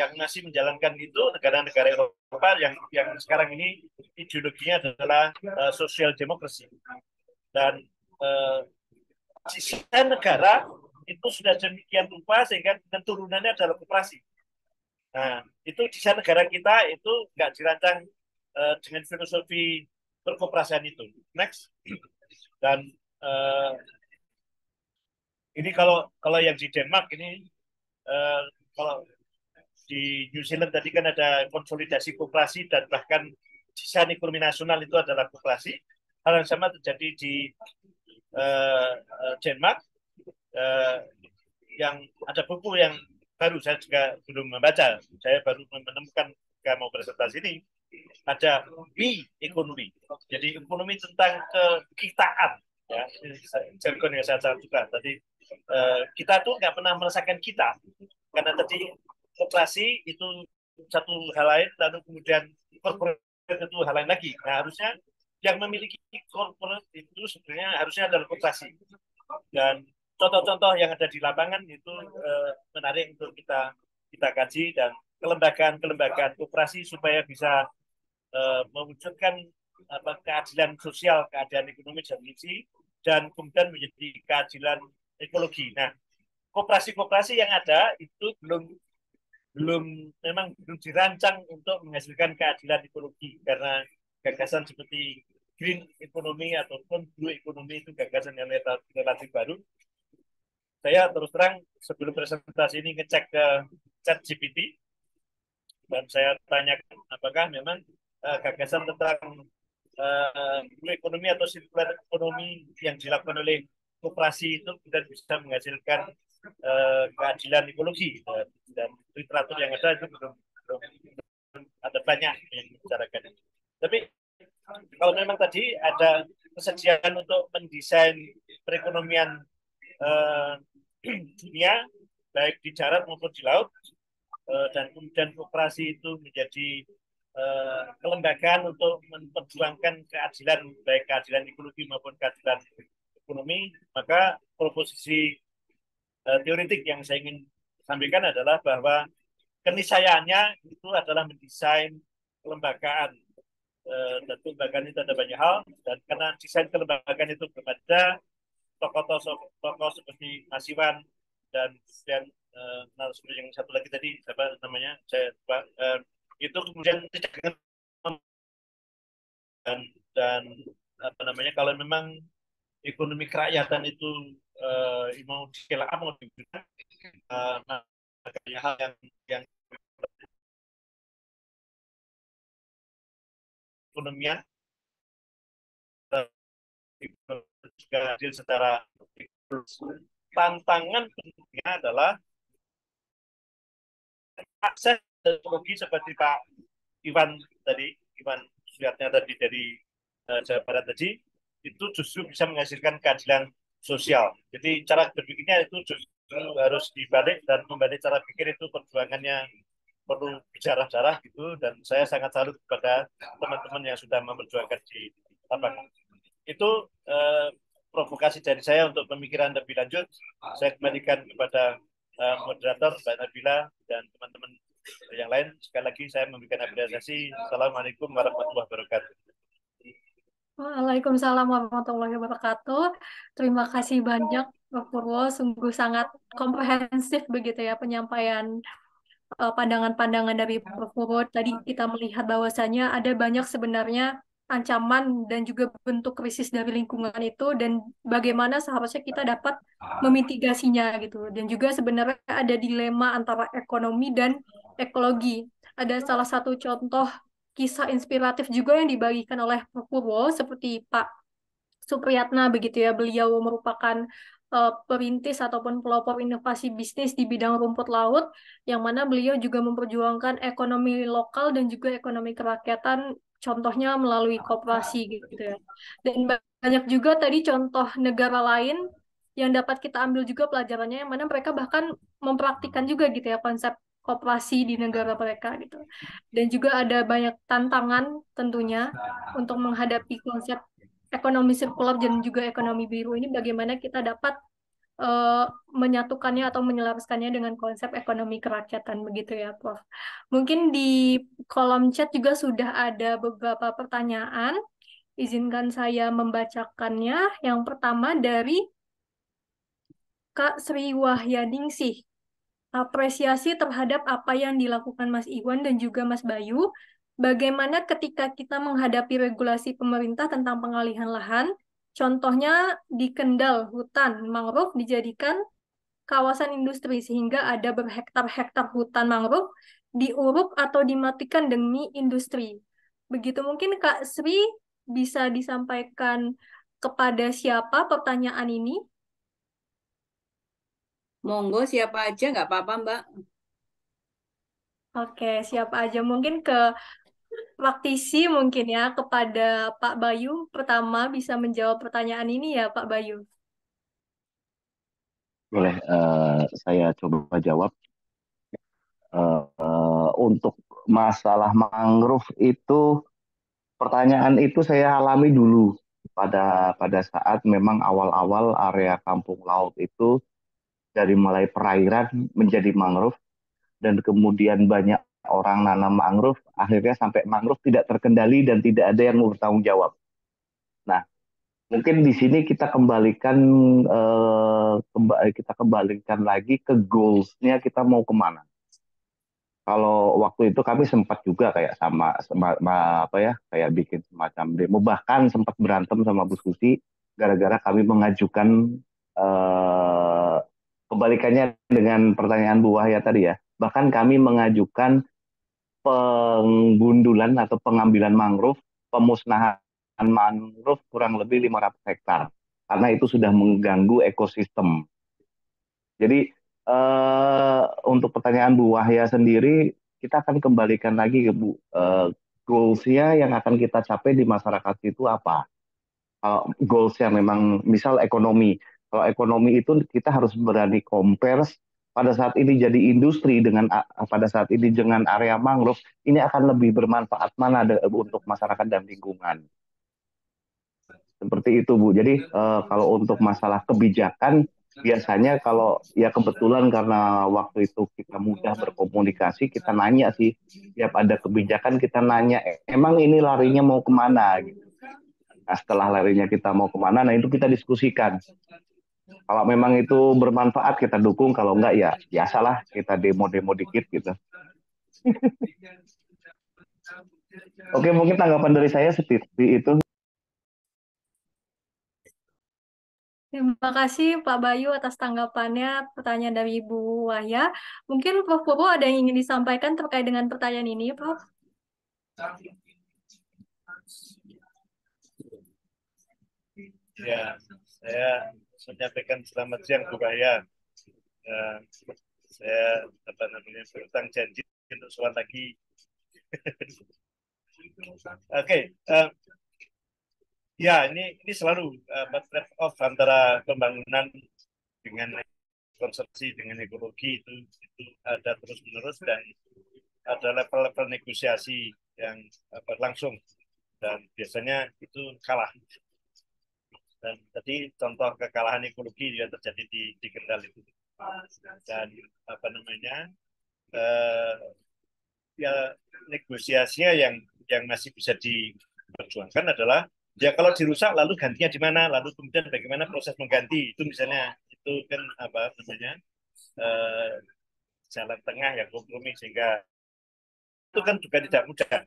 yang masih menjalankan itu negara-negara Eropa yang sekarang ini ideologinya adalah social democracy. Dan sistem negara itu sudah demikian rupa sehingga turunannya adalah koperasi. Nah, itu desain negara kita itu nggak dirancang dengan filosofi perkoperasian itu. Next. Dan Ini kalau yang di Denmark ini, kalau di New Zealand tadi kan ada konsolidasi koperasi dan bahkan desain ekonomi nasional itu adalah koperasi. Hal yang sama terjadi di Denmark. Yang ada buku yang baru, saya juga belum membaca, saya baru menemukan ketika mau presentasi ini, ada ekonomi. Jadi ekonomi tentang kekitaan, ya, jargon yang saya juga tadi. Kita tuh nggak pernah merasakan kita, karena tadi koperasi itu satu hal lain, lalu kemudian corporate itu hal lain lagi. Nah, harusnya yang memiliki corporate itu sebenarnya harusnya adalah koperasi. Dan contoh-contoh yang ada di lapangan itu menarik untuk kita kaji, dan kelembagaan koperasi supaya bisa mewujudkan keadilan sosial, keadilan ekonomi dan kemudian menjadi keadilan ekologi. Nah, koperasi-koperasi yang ada itu memang belum dirancang untuk menghasilkan keadilan ekologi, karena gagasan seperti green economy ataupun blue economy itu gagasan yang relatif baru. Saya terus terang sebelum presentasi ini ngecek ke ChatGPT dan saya tanyakan apakah memang gagasan tentang blue economy atau circular economy yang dilakukan oleh koperasi itu tidak bisa menghasilkan keadilan ekologi, dan literatur yang ada itu belum ada banyak yang membicarakan. Tapi kalau memang tadi ada kesediaan untuk mendesain perekonomian dunia, baik di darat maupun di laut, dan kemudian koperasi itu menjadi kelembagaan untuk memperjuangkan keadilan, baik keadilan ekologi maupun keadilan ekonomi, maka proposisi teoretik yang saya ingin sampaikan adalah bahwa keniscayaannya itu adalah mendesain kelembagaan. Dan kelembagaan itu ada banyak hal, dan karena desain kelembagaan itu belum ada, tokoh seperti Mas Iwan dan narasumber yang satu lagi tadi, apa namanya, saya lupa, itu kemudian tidak dan apa namanya, kalau memang ekonomi kerakyatan itu mau di-scale up, mau digunakan, banyak hal yang ekonomian juga hasil secara tantangan pentingnya adalah akses teknologi seperti Pak Iwan Suyatnya tadi dari Jawa Barat tadi, itu justru bisa menghasilkan keadilan sosial. Jadi cara berpikirnya itu justru harus dibalik, dan membalik cara pikir itu perjuangannya perlu berjarah-jarah gitu, dan saya sangat salut kepada teman-teman yang sudah memperjuangkan di lapangan. Itu provokasi dari saya untuk pemikiran lebih lanjut. Saya kembalikan kepada moderator Mbak Nabila dan teman-teman yang lain. Sekali lagi saya memberikan apresiasi. Assalamualaikum warahmatullahi wabarakatuh. Waalaikumsalam warahmatullahi wabarakatuh. Terima kasih banyak, Prof. Purwo. Sungguh sangat komprehensif begitu ya penyampaian pandangan-pandangan dari Prof. Purwo. Tadi kita melihat bahwasannya ada banyak sebenarnya ancaman dan juga bentuk krisis dari lingkungan itu, dan bagaimana seharusnya kita dapat memitigasinya gitu. Dan juga sebenarnya ada dilema antara ekonomi dan ekologi. Ada salah satu contoh kisah inspiratif juga yang dibagikan oleh Prof. Purwo, seperti Pak Supriyatna begitu ya. Beliau merupakan perintis ataupun pelopor inovasi bisnis di bidang rumput laut, yang mana beliau juga memperjuangkan ekonomi lokal dan juga ekonomi kerakyatan, contohnya melalui koperasi gitu ya. Dan banyak juga tadi contoh negara lain yang dapat kita ambil juga pelajarannya, yang mana mereka bahkan mempraktikkan juga gitu ya konsep koperasi di negara mereka gitu. Dan juga ada banyak tantangan tentunya untuk menghadapi konsep ekonomi sirkular dan juga ekonomi biru ini, bagaimana kita dapat menyatukannya atau menyelaraskannya dengan konsep ekonomi kerakyatan begitu ya, Prof. Mungkin di kolom chat juga sudah ada beberapa pertanyaan. Izinkan saya membacakannya. Yang pertama dari Kak Sri Wahyaningsih. Apresiasi terhadap apa yang dilakukan Mas Iwan dan juga Mas Bayu. Bagaimana ketika kita menghadapi regulasi pemerintah tentang pengalihan lahan, Contohnya di Kendal, hutan mangrove dijadikan kawasan industri sehingga ada berhektar-hektar hutan mangrove diuruk atau dimatikan demi industri. Begitu mungkin Kak Sri bisa disampaikan kepada siapa pertanyaan ini? Monggo siapa aja nggak apa-apa Mbak. Oke, siapa aja mungkin ke praktisi mungkin ya kepada Pak Bayu pertama bisa menjawab pertanyaan ini ya Pak Bayu. Boleh saya coba jawab. Untuk masalah mangrove itu, pertanyaan itu saya alami dulu pada saat memang awal-awal area kampung laut itu dari mulai perairan menjadi mangrove, dan kemudian banyak orang nanam mangrove, akhirnya sampai mangrove tidak terkendali dan tidak ada yang mau bertanggung jawab. Nah, mungkin di sini kita kembalikan lagi ke goals-nya, kita mau kemana. Kalau waktu itu kami sempat juga kayak apa ya, kayak bikin semacam demo, bahkan sempat berantem sama Bu Susi gara-gara kami mengajukan eh, kebalikannya dengan pertanyaan Bu Wahya tadi ya. Bahkan kami mengajukan penggundulan atau pengambilan mangrove, pemusnahan mangrove kurang lebih 500 hektar karena itu sudah mengganggu ekosistem. Jadi untuk pertanyaan Bu Wahya sendiri, kita akan kembalikan lagi ke Bu, goals-nya yang akan kita capai di masyarakat itu apa? Kalau goals-nya memang misal ekonomi, kalau ekonomi itu kita harus berani compare pada saat ini jadi industri dengan pada saat ini dengan area mangrove, ini akan lebih bermanfaat mana untuk masyarakat dan lingkungan. Seperti itu Bu. Jadi kalau untuk masalah kebijakan, biasanya kalau ya kebetulan karena waktu itu kita mudah berkomunikasi, kita nanya sih, tiap ada kebijakan kita nanya, emang ini larinya mau kemana gitu. Nah, setelah larinya kita mau kemana, nah itu kita diskusikan. Kalau memang itu bermanfaat kita dukung, kalau enggak ya biasalah kita demo-demo dikit gitu. Oke, mungkin tanggapan dari saya seperti itu. Terima kasih Pak Bayu atas tanggapannya pertanyaan dari Ibu Wahya. Mungkin Prof. Purwo ada yang ingin disampaikan terkait dengan pertanyaan ini, Prof? Ya, saya menyampaikan selamat siang Bu Wahya. Saya berutang janji untuk soal lagi. Oke, ya ini selalu trade off antara pembangunan dengan konservasi dengan ekologi itu ada terus menerus dan ada level-level negosiasi yang berlangsung dan biasanya itu kalah. Dan tadi contoh kekalahan ekologi juga terjadi di Kendal itu. Dan ya negosiasinya yang masih bisa diperjuangkan adalah ya kalau dirusak lalu gantinya di mana, lalu kemudian bagaimana proses mengganti itu, misalnya itu kan jalan tengah yang kompromi, sehingga itu kan juga tidak mudah.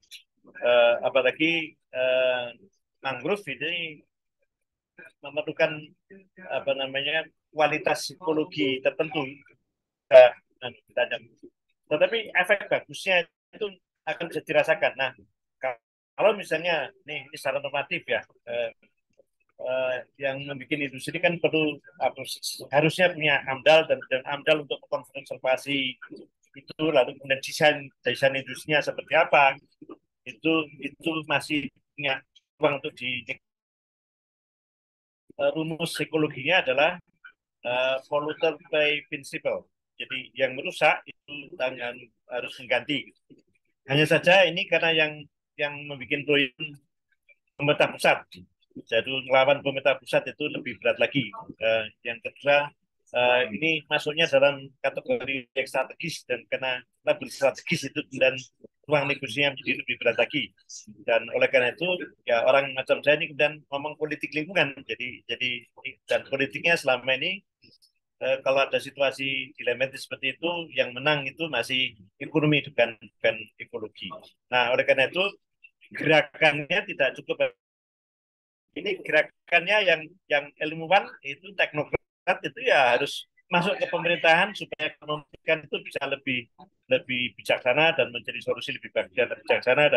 Apalagi mangrove ini memerlukan kualitas psikologi tertentu. Tetapi efek bagusnya itu akan bisa dirasakan. Nah, kalau misalnya ini secara normatif ya, yang membuat industri kan perlu harusnya punya AMDAL dan AMDAL untuk konservasi itu, lalu kemudian desain industrinya seperti apa, itu masih punya ruang untuk rumus psikologinya adalah polluter pay principle. Jadi yang merusak itu harus mengganti. Hanya saja ini karena yang membuat proyek pemerintah pusat. Jadi melawan pemerintah pusat itu lebih berat lagi. Yang kedua, ini masuknya dalam kategori yang strategis, dan karena label strategis itu dan ruang negosiasinya menjadi lebih berat lagi. Dan oleh karena itu ya orang macam saya ini kemudian ngomong politik lingkungan. Jadi dan politiknya selama ini kalau ada situasi dilematis seperti itu, yang menang itu masih ekonomi bukan ekologi. Nah oleh karena itu gerakannya tidak cukup ini gerakannya yang ilmuwan itu teknokrat itu ya harus masuk ke pemerintahan supaya ekonomi itu bisa lebih lebih bijaksana dan mencari solusi lebih bijaksana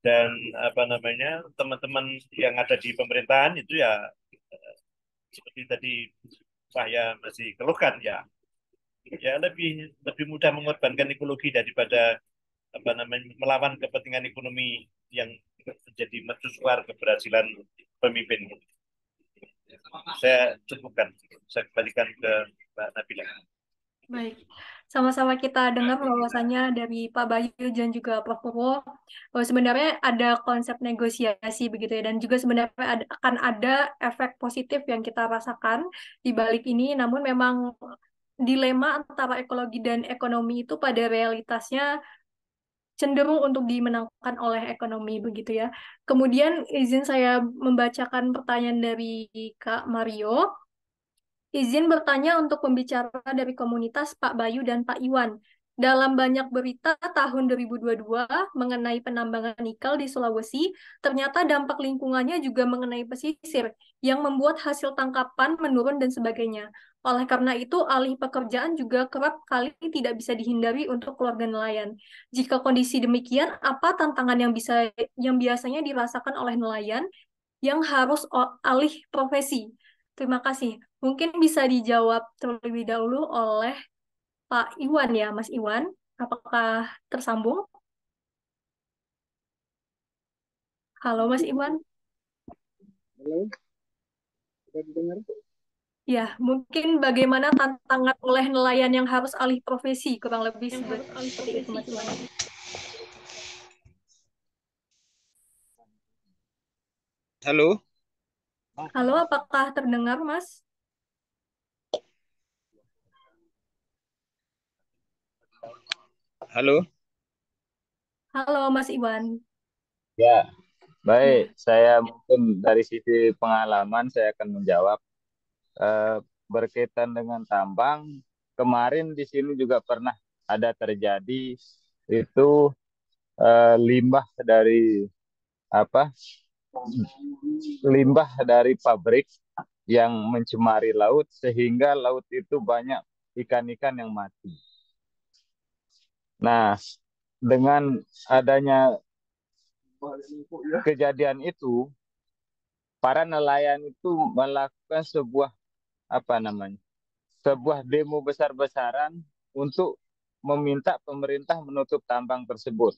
dan apa namanya teman-teman yang ada di pemerintahan itu ya seperti tadi saya masih keluhkan ya lebih lebih mudah mengorbankan ekologi daripada apa namanya melawan kepentingan ekonomi yang menjadi mercusuar keberhasilan pemimpin. Saya cukupkan, saya kembalikan ke Mbak Nabila. Baik, sama-sama kita dengar bahwasannya dari Pak Bayu dan juga Prof. Purwo bahwa sebenarnya ada konsep negosiasi begitu ya, dan juga sebenarnya akan ada efek positif yang kita rasakan di balik ini, namun memang dilema antara ekologi dan ekonomi itu pada realitasnya cenderung untuk dimenangkan oleh ekonomi begitu ya. Kemudian izin saya membacakan pertanyaan dari Kak Mario. Izin bertanya untuk pembicara dari komunitas Pak Bayu dan Pak Iwan. Dalam banyak berita tahun 2022 mengenai penambangan nikel di Sulawesi, ternyata dampak lingkungannya juga mengenai pesisir, yang membuat hasil tangkapan menurun dan sebagainya. Oleh karena itu, alih pekerjaan juga kerap kali tidak bisa dihindari untuk keluarga nelayan. Jika kondisi demikian, apa tantangan yang biasanya dirasakan oleh nelayan yang harus alih profesi? Terima kasih. Mungkin bisa dijawab terlebih dahulu oleh Pak Iwan ya, Mas Iwan. Apakah tersambung? Halo, Mas Iwan. Halo, bisa didengar? Ya, mungkin bagaimana tantangan oleh nelayan yang harus alih profesi, kurang lebih seperti itu, Mas Iwan. Halo, Halo, apakah terdengar, Mas? halo. Halo, Mas Iwan. Ya, baik. Ya, Saya mungkin dari sisi pengalaman saya akan menjawab. Eh, Berkaitan dengan tambang, kemarin di sini juga pernah ada terjadi itu limbah dari apa? Limbah dari pabrik yang mencemari laut sehingga laut itu banyak ikan-ikan yang mati. Nah, dengan adanya kejadian itu, para nelayan itu melakukan sebuah apa namanya? Sebuah demo besar-besaran untuk meminta pemerintah menutup tambang tersebut.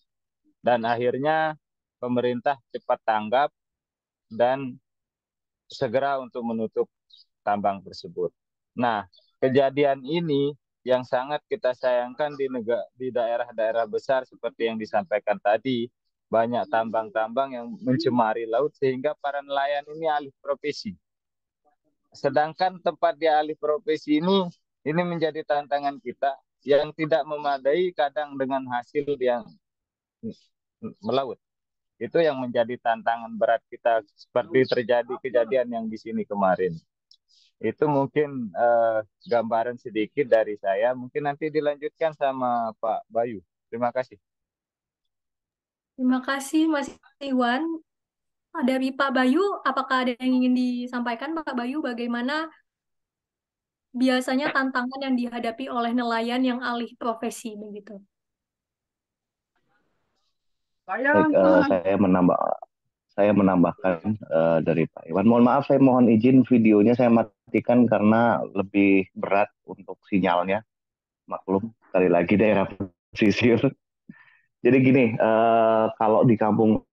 Dan akhirnya pemerintah cepat tanggap dan segera untuk menutup tambang tersebut. Nah, kejadian ini yang sangat kita sayangkan di daerah-daerah besar seperti yang disampaikan tadi, banyak tambang-tambang yang mencemari laut sehingga para nelayan ini alih profesi. Sedangkan tempat dia alih profesi ini menjadi tantangan kita yang tidak memadai kadang dengan hasil yang melaut. Itu yang menjadi tantangan berat kita seperti terjadi kejadian yang di sini kemarin. Itu mungkin gambaran sedikit dari saya. Mungkin nanti dilanjutkan sama Pak Bayu. Terima kasih. terima kasih, Mas Iwan. Dari Pak Bayu, apakah ada yang ingin disampaikan, Pak Bayu, bagaimana biasanya tantangan yang dihadapi oleh nelayan yang alih profesi begitu? Baik, saya menambahkan dari Pak Iwan. Mohon maaf, saya mohon izin videonya saya matikan karena lebih berat untuk sinyalnya. Maklum, sekali lagi daerah pesisir. Jadi gini, kalau di kampung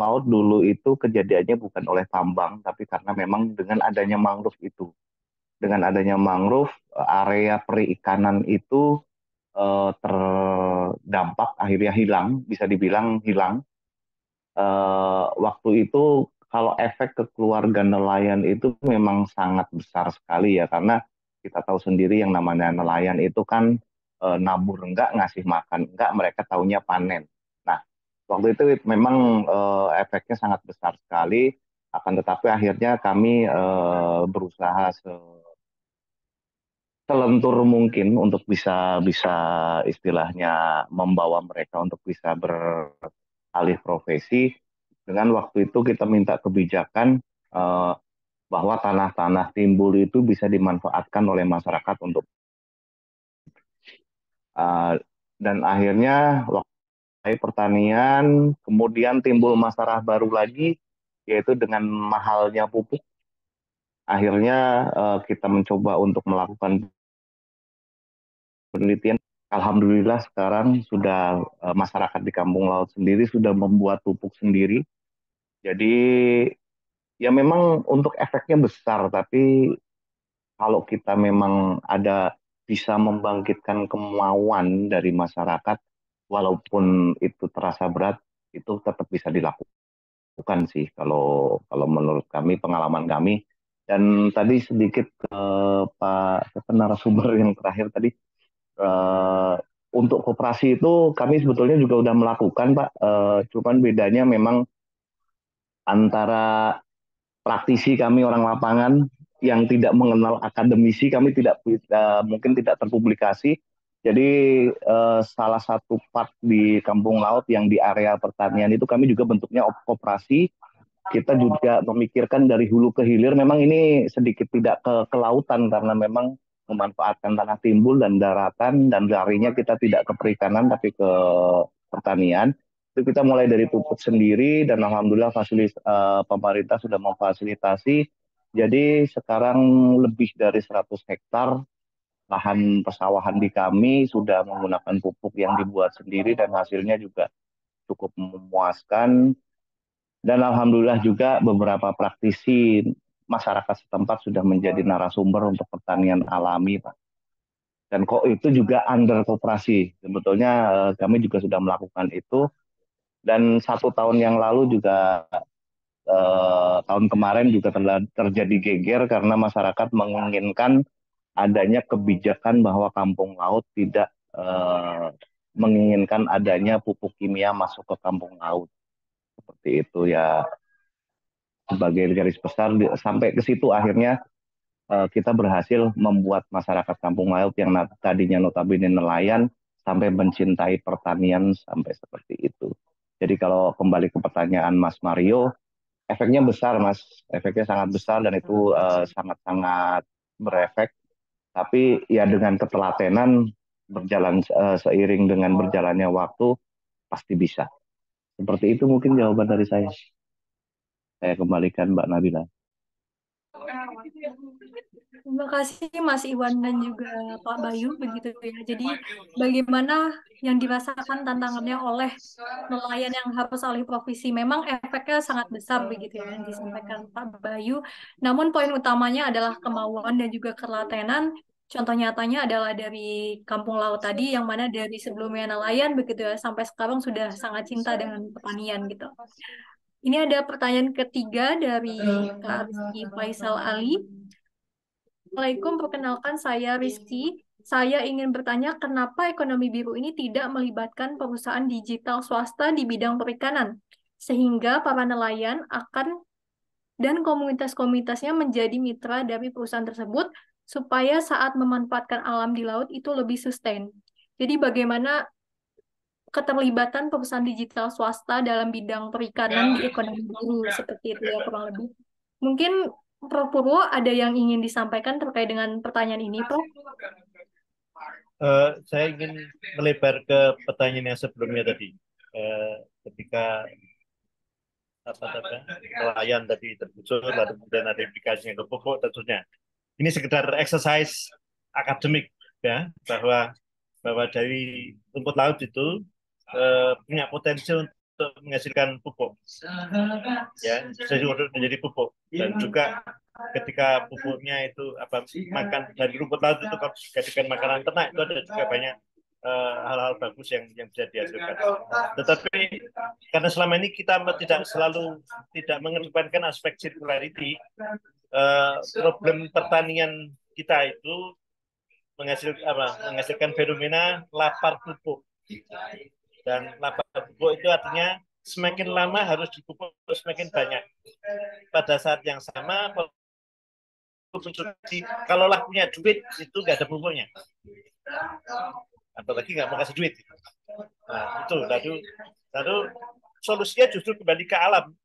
laut dulu itu kejadiannya bukan oleh tambang, tapi karena memang dengan adanya mangrove itu. Dengan adanya mangrove, area perikanan itu terdampak, akhirnya hilang, bisa dibilang hilang. Waktu itu kalau efek ke keluarga nelayan itu memang sangat besar sekali ya, karena kita tahu sendiri yang namanya nelayan itu kan nabur enggak, ngasih makan enggak, mereka taunya panen. Nah, waktu itu memang efeknya sangat besar sekali, akan tetapi akhirnya kami berusaha selentur mungkin untuk bisa bisa istilahnya membawa mereka untuk bisa beralih profesi Dengan waktu itu kita minta kebijakan bahwa tanah-tanah timbul itu bisa dimanfaatkan oleh masyarakat untuk dan akhirnya waktu pertanian, kemudian timbul masalah baru lagi, yaitu dengan mahalnya pupuk. Akhirnya kita mencoba untuk melakukan penelitian. Alhamdulillah sekarang sudah masyarakat di Kampung Laut sendiri sudah membuat pupuk sendiri. Jadi ya memang untuk efeknya besar, tapi kalau kita memang ada bisa membangkitkan kemauan dari masyarakat, walaupun itu terasa berat, itu tetap bisa dilakukan sih kalau kalau menurut kami, pengalaman kami. Dan tadi sedikit ke Pak narasumber yang terakhir tadi, eh, untuk koperasi itu kami sebetulnya juga udah melakukan Pak, cuman bedanya memang antara praktisi kami orang lapangan yang tidak mengenal akademisi, kami tidak mungkin tidak terpublikasi. Jadi salah satu part di Kampung Laut yang di area pertanian itu kami juga bentuknya koperasi. Kita juga memikirkan dari hulu ke hilir. Memang ini sedikit tidak ke lautan karena memang memanfaatkan tanah timbul dan daratan, dan larinya kita tidak ke perikanan tapi ke pertanian. Itu kita mulai dari pupuk sendiri dan alhamdulillah pemerintah sudah memfasilitasi. Jadi sekarang lebih dari 100 hektar lahan persawahan di kami sudah menggunakan pupuk yang dibuat sendiri dan hasilnya juga cukup memuaskan. Dan alhamdulillah juga beberapa praktisi masyarakat setempat sudah menjadi narasumber untuk pertanian alami, Pak. Dan kok itu juga under koperasi. Sebetulnya kami juga sudah melakukan itu. Dan 1 tahun yang lalu juga tahun kemarin juga terjadi geger karena masyarakat menginginkan adanya kebijakan bahwa kampung laut tidak menginginkan adanya pupuk kimia masuk ke kampung laut. Seperti itu ya, sebagai garis besar sampai ke situ akhirnya kita berhasil membuat masyarakat kampung laut yang tadinya notabene nelayan sampai mencintai pertanian sampai seperti itu. Jadi kalau kembali ke pertanyaan Mas Mario, efeknya besar, Mas. Efeknya sangat besar dan itu sangat-sangat berefek. Tapi ya dengan ketelatenan berjalan seiring dengan berjalannya waktu pasti bisa. Seperti itu mungkin jawaban dari saya. Saya kembalikan Mbak Nabila. Terima kasih Mas Iwan dan juga Pak Bayu begitu ya. Jadi bagaimana yang dirasakan tantangannya oleh nelayan yang harus alih profesi. Memang efeknya sangat besar begitu ya yang disampaikan Pak Bayu. Namun poin utamanya adalah kemauan dan juga ketelatenan. Contoh nyatanya adalah dari Kampung Laut tadi yang mana dari sebelumnya nelayan begitu ya sampai sekarang sudah sangat cinta dengan pertanian gitu. Ini ada pertanyaan ketiga dari Kak Rizky Faisal Ali. Assalamualaikum, perkenalkan saya Rizky. Saya ingin bertanya kenapa ekonomi biru ini tidak melibatkan perusahaan digital swasta di bidang perikanan, sehingga para nelayan dan komunitas-komunitasnya menjadi mitra dari perusahaan tersebut, supaya saat memanfaatkan alam di laut itu lebih sustain. Jadi bagaimana keterlibatan perusahaan digital swasta dalam bidang perikanan di ekonomi biru, seperti itu ya kurang lebih. Mungkin Prof. Purwo ada yang ingin disampaikan terkait dengan pertanyaan ini, Prof? Saya ingin melebar ke pertanyaan yang sebelumnya tadi. Ketika nelayan tadi tergusur, lalu kemudian ada implikasinya ke pupuk tentunya. Ini sekedar exercise akademik ya, bahwa dari rumput laut itu punya potensi untuk menghasilkan pupuk, ya, untuk menjadi pupuk. Dan juga ketika pupuknya itu makan dari rumput laut itu kalau dijadikan makanan ternak itu ada juga banyak hal-hal bagus yang bisa dihasilkan. Tetapi karena selama ini kita tidak mengedepankan aspek circularity, problem pertanian kita itu menghasilkan fenomena lapar pupuk. Dan lapar pupuk itu artinya semakin lama harus dipupuk semakin banyak. Pada saat yang sama, kalau lah punya duit itu nggak ada pupuknya, apalagi nggak mau kasih duit. Nah itu lalu solusinya justru kembali ke alam.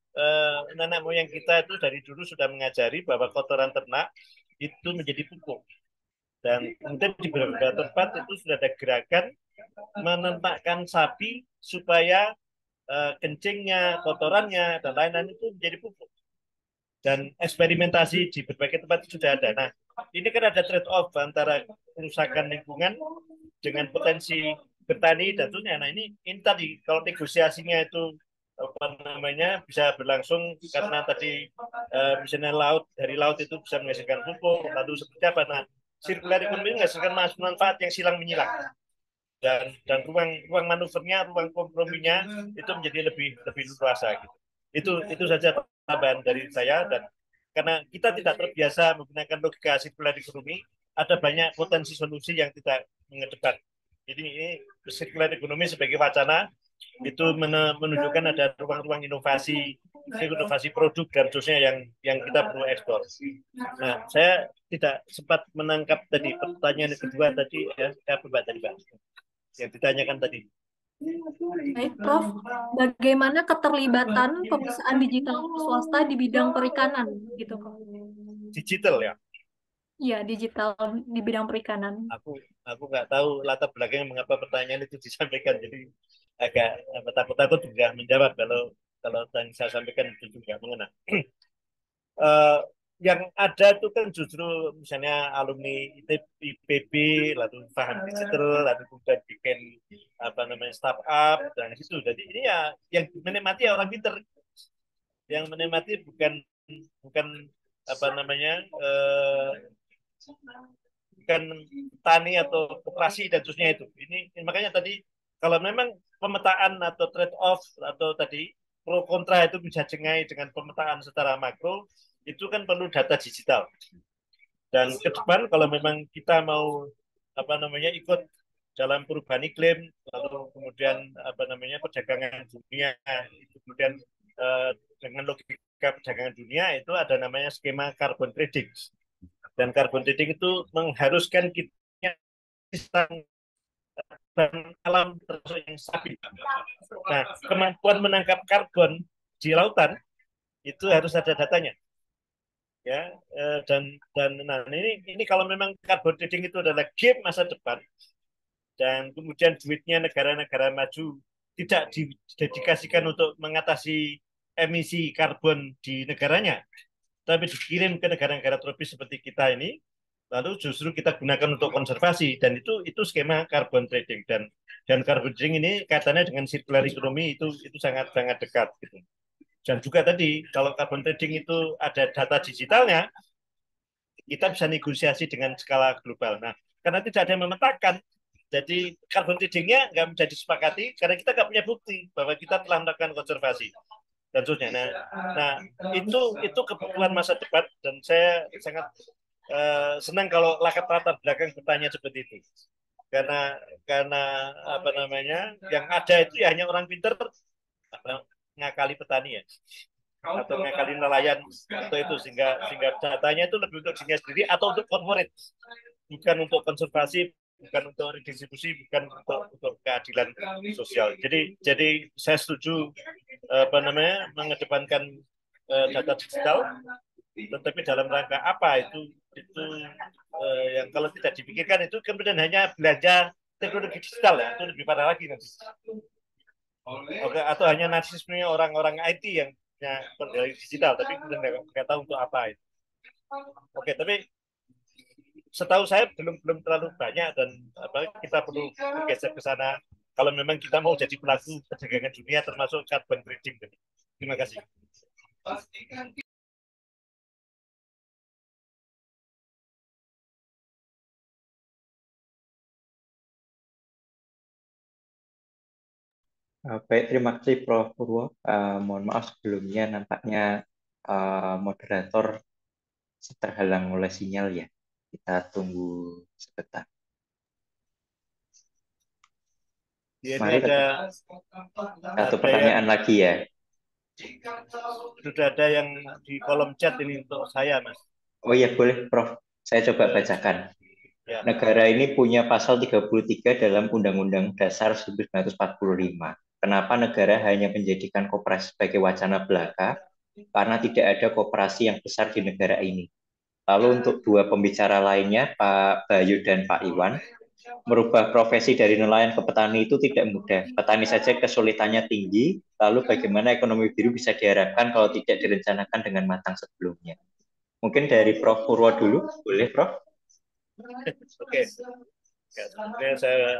nenek moyang kita itu dari dulu sudah mengajari bahwa kotoran ternak itu menjadi pupuk. Dan kemudian di beberapa tempat itu sudah ada gerakan menentakkan sapi supaya kencingnya, kotorannya, dan lain-lain itu menjadi pupuk. Dan eksperimentasi di berbagai tempat itu sudah ada. Nah, ini kan ada trade-off antara kerusakan lingkungan dengan potensi bertani dan sebagainya. Nah, ini tadi kalau negosiasinya itu apa namanya bisa berlangsung karena tadi misalnya dari laut itu bisa menghasilkan pupuk, lalu seperti apa? Nah, sirkular ekonomi menghasilkan manfaat yang silang menyilang dan ruang manuvernya, ruang komprominya itu menjadi lebih luasa gitu. Itu saja tambahan dari saya, dan karena kita tidak terbiasa menggunakan logika sirkular ekonomi, ada banyak potensi solusi yang tidak mengedepan. Jadi ini sirkular ekonomi sebagai wacana itu menunjukkan ada ruang-ruang inovasi produk dan seterusnya yang kita perlu eksplor. Nah, saya tidak sempat menangkap tadi pertanyaan kedua tadi apa Mbak tadi Mbak yang ditanyakan tadi. Baik, Prof. Bagaimana keterlibatan perusahaan digital swasta di bidang perikanan, gitu, Prof? Digital ya? Iya, digital di bidang perikanan. Aku nggak tahu latar belakangnya mengapa pertanyaan itu disampaikan, jadi agak takut-takut juga menjawab kalau yang saya sampaikan itu juga mengenai. Yang ada itu kan justru misalnya alumni IPB lalu paham digital lalu kemudian bikin apa namanya startup dan itu. Jadi ini ya yang menikmati orang pinter, yang menikmati bukan apa namanya bukan tani atau koperasi dan seterusnya itu. Ini makanya tadi kalau memang pemetaan atau trade off atau tadi pro kontra itu bisa cengai dengan pemetaan secara makro, itu kan perlu data digital. Dan ke depan kalau memang kita mau apa namanya ikut dalam perubahan iklim, lalu kemudian apa namanya perdagangan dunia, itu kemudian dengan logika perdagangan dunia itu ada namanya skema carbon trading. Dan carbon trading itu mengharuskan kita dan alam termasuk yang stabil. Nah, kemampuan menangkap karbon di lautan itu harus ada datanya. Ya, dan nah ini kalau memang carbon trading itu adalah game masa depan dan kemudian duitnya negara-negara maju tidak didedikasikan untuk mengatasi emisi karbon di negaranya, tapi dikirim ke negara-negara tropis seperti kita ini, lalu justru kita gunakan untuk konservasi, dan itu skema carbon trading, dan carbon trading ini kaitannya dengan circular economy itu sangat dekat gitu. Dan juga tadi kalau carbon trading itu ada data digitalnya, kita bisa negosiasi dengan skala global. Nah, karena tidak ada yang memetakan, jadi carbon tradingnya nggak menjadi disepakati karena kita nggak punya bukti bahwa kita telah melakukan konservasi dan seterusnya. Nah itu kebutuhan masa depan, dan saya sangat senang kalau latar belakang bertanya seperti itu. Karena apa namanya yang ada itu ya hanya orang pinter ngakali petani ya, atau ngakali nelayan atau itu sehingga datanya itu lebih untuk dirinya sendiri atau untuk corporate, bukan untuk konservasi, bukan untuk redistribusi, bukan untuk keadilan sosial. Jadi saya setuju apa namanya mengedepankan data digital, tetapi dalam rangka apa itu yang kalau tidak dipikirkan itu kemudian hanya belanja teknologi digital ya, itu lebih parah lagi nanti. Oke, atau hanya narsismenya orang-orang IT yang punya kendali digital, tapi kemudian nggak tahu untuk apa itu. Oke, tapi setahu saya belum terlalu banyak, dan kita perlu bergeser ke sana kalau memang kita mau jadi pelaku perdagangan dunia termasuk carbon trading. Terima kasih. Baik, terima kasih Prof. Purwo. Mohon maaf sebelumnya nampaknya moderator terhalang oleh sinyal ya. Kita tunggu sebentar. Mari ada satu pertanyaan lagi ya. Sudah ada yang di kolom chat ini untuk saya, Mas. Oh iya, boleh Prof. Saya coba bacakan. Ya. Negara ini punya pasal 33 dalam Undang-Undang Dasar 1945 kenapa negara hanya menjadikan koperasi sebagai wacana belaka, karena tidak ada koperasi yang besar di negara ini. Lalu untuk dua pembicara lainnya, Pak Bayu dan Pak Iwan, merubah profesi dari nelayan ke petani itu tidak mudah. Petani saja kesulitannya tinggi, lalu bagaimana ekonomi biru bisa diharapkan kalau tidak direncanakan dengan matang sebelumnya. Mungkin dari Prof. Purwo dulu, boleh Prof? Oke.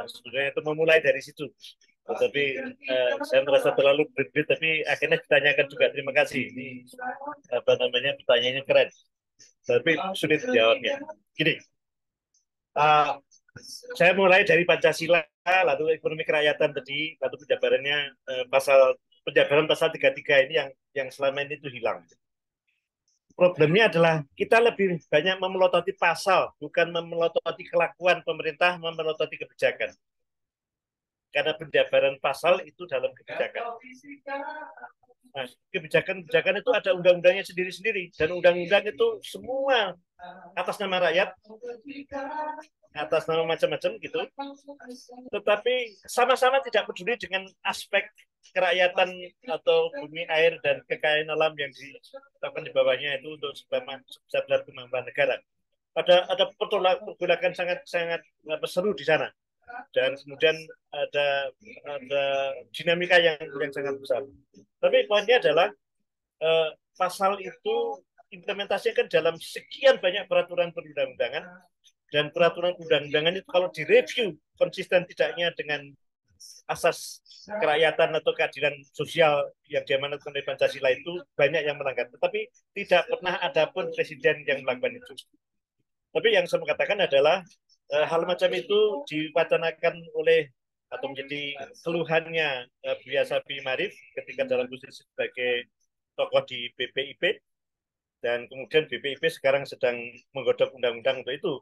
Sebenarnya itu memulai dari situ. Tetapi saya merasa terlalu berbeda, tapi akhirnya ditanyakan juga. Terima kasih. Ini pertanyaannya keren. Tapi sulit dijawabnya. Gini, saya mulai dari Pancasila, lalu ekonomi kerakyatan tadi, lalu penjabaran pasal 33 ini yang selama ini itu hilang. Problemnya adalah kita lebih banyak memelototi pasal, bukan memelototi kelakuan pemerintah, memelototi kebijakan. Karena penjabaran pasal itu dalam kebijakan. Nah, kebijakan itu ada undang-undangnya sendiri-sendiri, dan undang-undang itu semua atas nama rakyat, atas nama macam-macam gitu. Tetapi sama-sama tidak peduli dengan aspek kerakyatan atau bumi, air, dan kekayaan alam yang ditetapkan di bawahnya itu untuk sebenar kemampuan negara. Ada pergolakan sangat seru di sana, dan kemudian ada dinamika yang sangat besar. Tapi poinnya adalah pasal itu implementasinya kan dalam sekian banyak peraturan perundang-undangan, dan peraturan undang-undangan itu kalau direview konsisten tidaknya dengan asas kerakyatan atau keadilan sosial yang diamanatkan oleh Pancasila itu banyak yang melanggar. Tetapi tidak pernah ada pun presiden yang melakukan itu. Tapi yang saya katakan adalah hal macam itu diwacanakan oleh atau menjadi keluhannya Buya Safiee Ma'arif ketika dalam posisi sebagai tokoh di BPIP, dan kemudian BPIP sekarang sedang menggodok undang-undang untuk itu.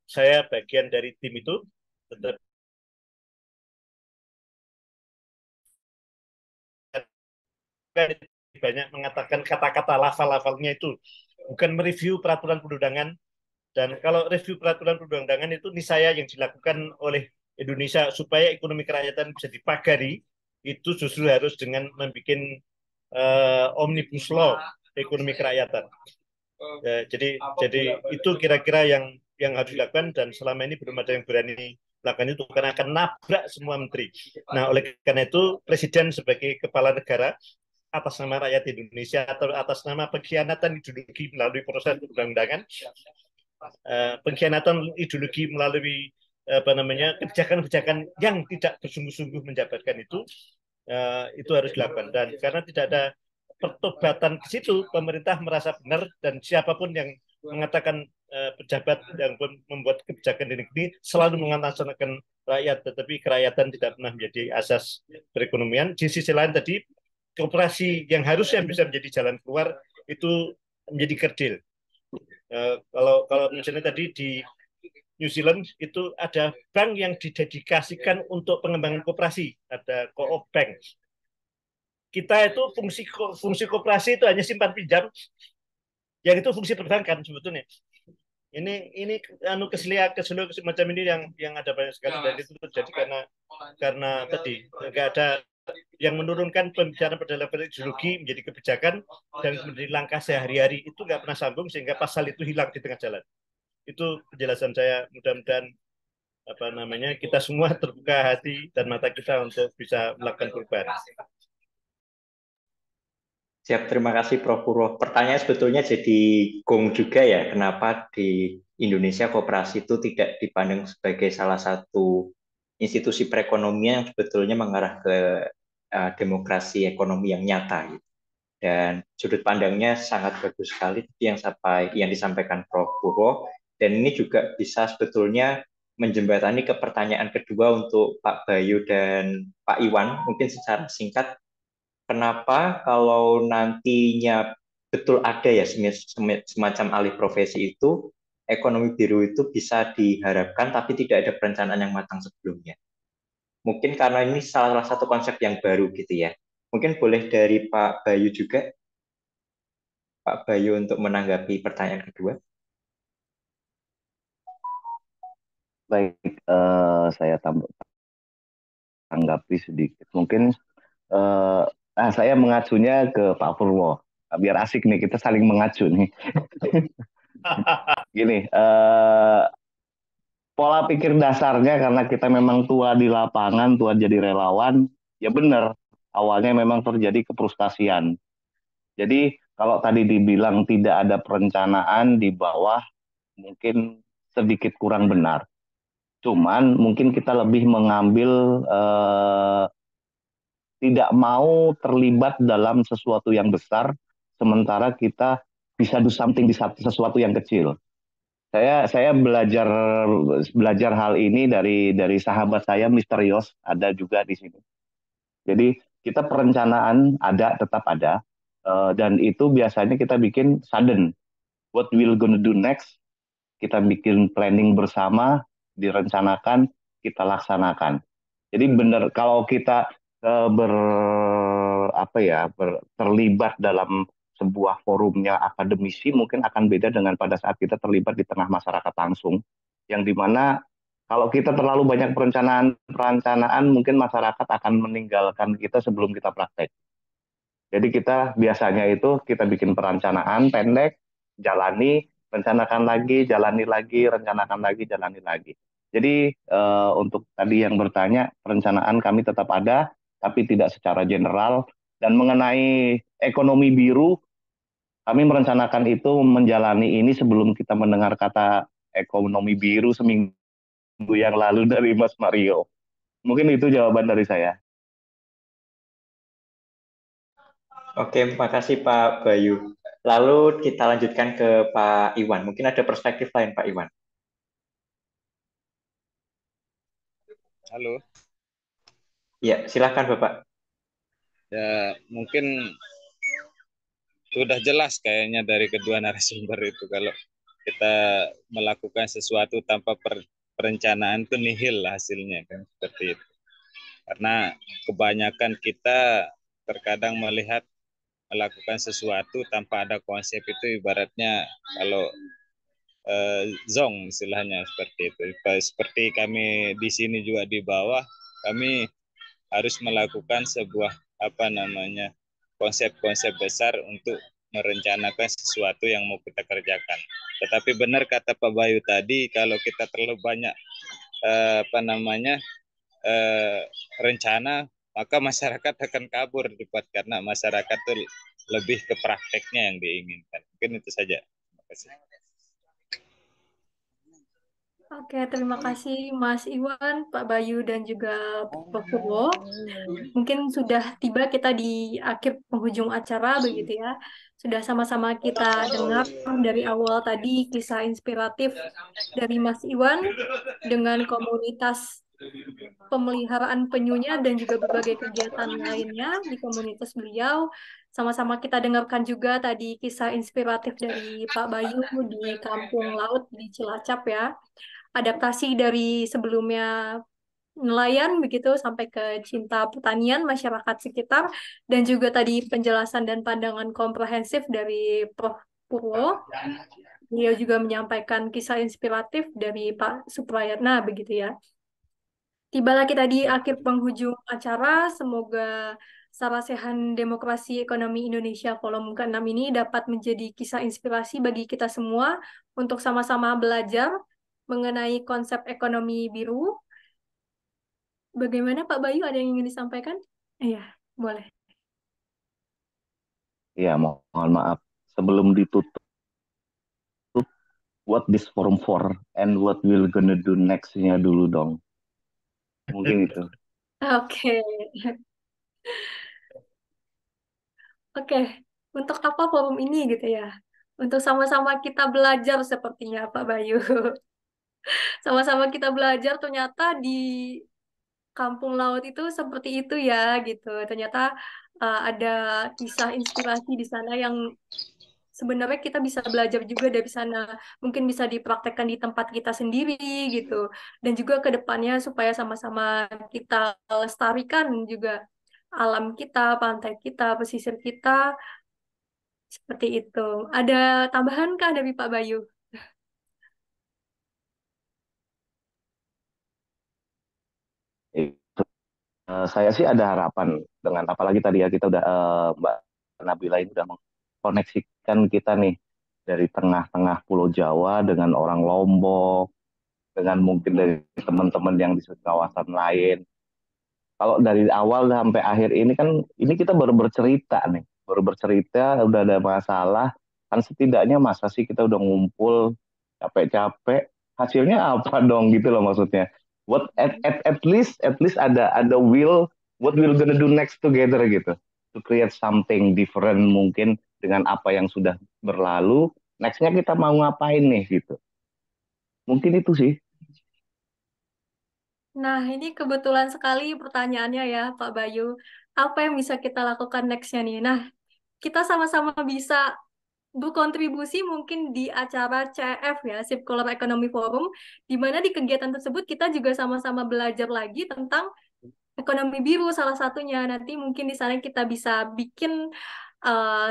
Saya bagian dari tim itu, tetapi banyak mengatakan kata-kata lafal-lafalnya itu, bukan mereview peraturan perundangan. Dan kalau review peraturan perundang-undangan itu niscaya yang dilakukan oleh Indonesia supaya ekonomi kerakyatan bisa dipagari, itu justru harus dengan membuat omnibus law ekonomi kerakyatan. Jadi itu kira-kira yang harus dilakukan, dan selama ini belum ada yang berani lakukan itu karena akan nabrak semua menteri. Nah, oleh karena itu Presiden sebagai kepala negara atas nama rakyat Indonesia atau atas nama pengkhianatan ideologi melalui proses perundang-undangan, pengkhianatan ideologi melalui kebijakan-kebijakan yang tidak bersungguh-sungguh menjabatkan itu harus dilakukan. Dan karena tidak ada pertobatan ke situ, pemerintah merasa benar, dan siapapun yang mengatakan pejabat yang membuat kebijakan di negeri selalu mengatasnamakan rakyat, tetapi kerakyatan tidak pernah menjadi asas perekonomian. Di sisi lain tadi, kooperasi yang harusnya bisa menjadi jalan keluar itu menjadi kerdil. Kalau misalnya tadi di New Zealand itu ada bank yang didedikasikan untuk pengembangan koperasi, ada Co-op Bank. Kita itu fungsi koperasi itu hanya simpan pinjam, yang itu fungsi perbankan sebetulnya. Ini keselio semacam ini yang ada banyak sekali, dan itu terjadi karena tadi nggak ada yang menurunkan pembicaraan pada level ideologi menjadi kebijakan dan menjadi langkah sehari-hari, itu nggak pernah sambung sehingga pasal itu hilang di tengah jalan. Itu penjelasan saya. Mudah-mudahan kita semua terbuka hati dan mata kita untuk bisa melakukan perubahan. Siap, terima kasih Prof. Purwo. Pertanyaan sebetulnya jadi gong juga ya, kenapa di Indonesia koperasi itu tidak dipandang sebagai salah satu institusi perekonomian yang sebetulnya mengarah ke demokrasi ekonomi yang nyata gitu. Dan sudut pandangnya sangat bagus sekali yang disampaikan Prof. Purwo, dan ini juga bisa sebetulnya menjembatani ke pertanyaan kedua untuk Pak Bayu dan Pak Iwan. Mungkin secara singkat, kenapa kalau nantinya betul ada ya semacam alih profesi itu, ekonomi biru itu bisa diharapkan tapi tidak ada perencanaan yang matang sebelumnya? Mungkin karena ini salah satu konsep yang baru gitu ya. Mungkin boleh dari Pak Bayu juga, Pak Bayu, untuk menanggapi pertanyaan kedua. Baik, saya tanggapi sedikit. Mungkin saya mengacunya ke Pak Purwo. Biar asik nih, kita saling mengacu nih. Gini, pola pikir dasarnya karena kita memang tua di lapangan, tua jadi relawan, ya benar. Awalnya memang terjadi kefrustasian. Jadi kalau tadi dibilang tidak ada perencanaan di bawah, mungkin sedikit kurang benar. Cuman mungkin kita lebih mengambil tidak mau terlibat dalam sesuatu yang besar, sementara kita bisa do something di sesuatu yang kecil. Saya belajar hal ini dari sahabat saya Misterius, ada juga di sini. Jadi kita perencanaan ada, tetap ada, dan itu biasanya kita bikin sudden. What we're gonna do next, kita bikin planning bersama, direncanakan, kita laksanakan. Jadi benar kalau kita terlibat dalam sebuah forumnya akademisi mungkin akan beda dengan pada saat kita terlibat di tengah masyarakat langsung, yang dimana kalau kita terlalu banyak perencanaan mungkin masyarakat akan meninggalkan kita sebelum kita praktek. Jadi kita biasanya itu kita bikin perencanaan pendek, jalani, rencanakan lagi, jalani lagi, rencanakan lagi, jalani lagi. Jadi untuk tadi yang bertanya, perencanaan kami tetap ada, tapi tidak secara general. Dan mengenai ekonomi biru, kami merencanakan itu menjalani ini sebelum kita mendengar kata ekonomi biru seminggu yang lalu dari Mas Mario. Mungkin itu jawaban dari saya. Oke, makasih Pak Bayu. Lalu kita lanjutkan ke Pak Iwan. Mungkin ada perspektif lain Pak Iwan. Halo. Ya, silakan Bapak. Ya, mungkin sudah jelas kayaknya dari kedua narasumber itu kalau kita melakukan sesuatu tanpa perencanaan itu nihil hasilnya kan seperti itu. Karena kebanyakan kita terkadang melihat melakukan sesuatu tanpa ada konsep itu ibaratnya kalau zong istilahnya seperti itu. Seperti kami di sini juga di bawah, kami harus melakukan sebuah konsep-konsep besar untuk merencanakan sesuatu yang mau kita kerjakan. Tetapi benar kata Pak Bayu tadi, kalau kita terlalu banyak rencana, maka masyarakat akan kabur cepat karena masyarakat itu lebih ke prakteknya yang diinginkan. Mungkin itu saja. Terima kasih. Oke, terima kasih Mas Iwan, Pak Bayu, dan juga Pak Purwo. Mungkin sudah tiba kita di akhir penghujung acara, begitu ya. Sudah sama-sama kita dengar dari awal tadi kisah inspiratif dari Mas Iwan dengan komunitas pemeliharaan penyunya dan juga berbagai kegiatan lainnya di komunitas beliau. Sama-sama kita dengarkan juga tadi kisah inspiratif dari Pak Bayu di Kampung Laut di Cilacap ya. Adaptasi dari sebelumnya nelayan begitu sampai ke cinta pertanian masyarakat sekitar dan juga tadi penjelasan dan pandangan komprehensif dari Prof. Purwo. Beliau juga menyampaikan kisah inspiratif dari Pak Suprayatna begitu ya. Tibalah kita di akhir penghujung acara. Semoga Sarasehan Demokrasi Ekonomi Indonesia Volume ke-6 ini dapat menjadi kisah inspirasi bagi kita semua untuk sama-sama belajar mengenai konsep ekonomi biru. Bagaimana Pak Bayu, ada yang ingin disampaikan? Iya, boleh. Ya, mohon maaf. Sebelum ditutup, what this forum for and what we're gonna do next-nya dulu dong. Mungkin itu. Oke. Oke. Untuk apa forum ini gitu ya? Untuk sama-sama kita belajar sepertinya Pak Bayu. Sama-sama kita belajar ternyata di Kampung Laut itu seperti itu ya gitu. Ternyata ada kisah inspirasi di sana yang sebenarnya kita bisa belajar juga dari sana. Mungkin bisa dipraktekkan di tempat kita sendiri gitu. Dan juga ke depannya supaya sama-sama kita lestarikan juga alam kita, pantai kita, pesisir kita, seperti itu. Ada tambahan kah dari Pak Bayu? Itu Saya sih ada harapan dengan apalagi tadi ya kita udah Mbak Nabila ini udah mengkoneksikan kita nih dari tengah-tengah Pulau Jawa dengan orang Lombok, dengan mungkin dari teman-teman yang di kawasan lain. Kalau dari awal sampai akhir ini kan ini kita baru bercerita nih, baru bercerita udah ada masalah kan setidaknya masa sih kita udah ngumpul capek-capek hasilnya apa dong gitu loh maksudnya. What at least ada will what we're gonna do next together gitu to create something different mungkin dengan apa yang sudah berlalu nextnya kita mau ngapain nih gitu mungkin itu sih. Nah, ini kebetulan sekali pertanyaannya ya, Pak Bayu. Apa yang bisa kita lakukan next-nya nih? Nah, kita sama-sama bisa berkontribusi mungkin di acara CEF ya, Circular Economy Forum, di mana di kegiatan tersebut kita juga sama-sama belajar lagi tentang ekonomi biru salah satunya. Nanti mungkin di sana kita bisa bikin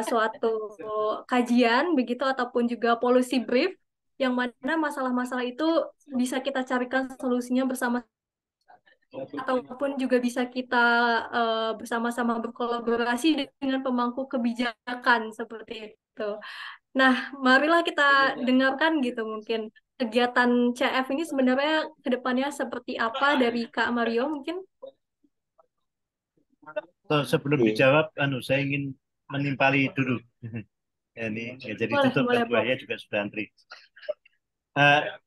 suatu kajian begitu ataupun juga policy brief yang mana masalah-masalah itu bisa kita carikan solusinya bersama ataupun juga bisa kita bersama-sama berkolaborasi dengan pemangku kebijakan seperti itu. Nah, marilah kita dengarkan gitu mungkin kegiatan CF ini sebenarnya ke depannya seperti apa dari Kak Mario mungkin. Sebelum dijawab, saya ingin menimpali dulu. Ya, ini ya, jadi Boleh, tutup boleh, dan buahnya juga sudah antri.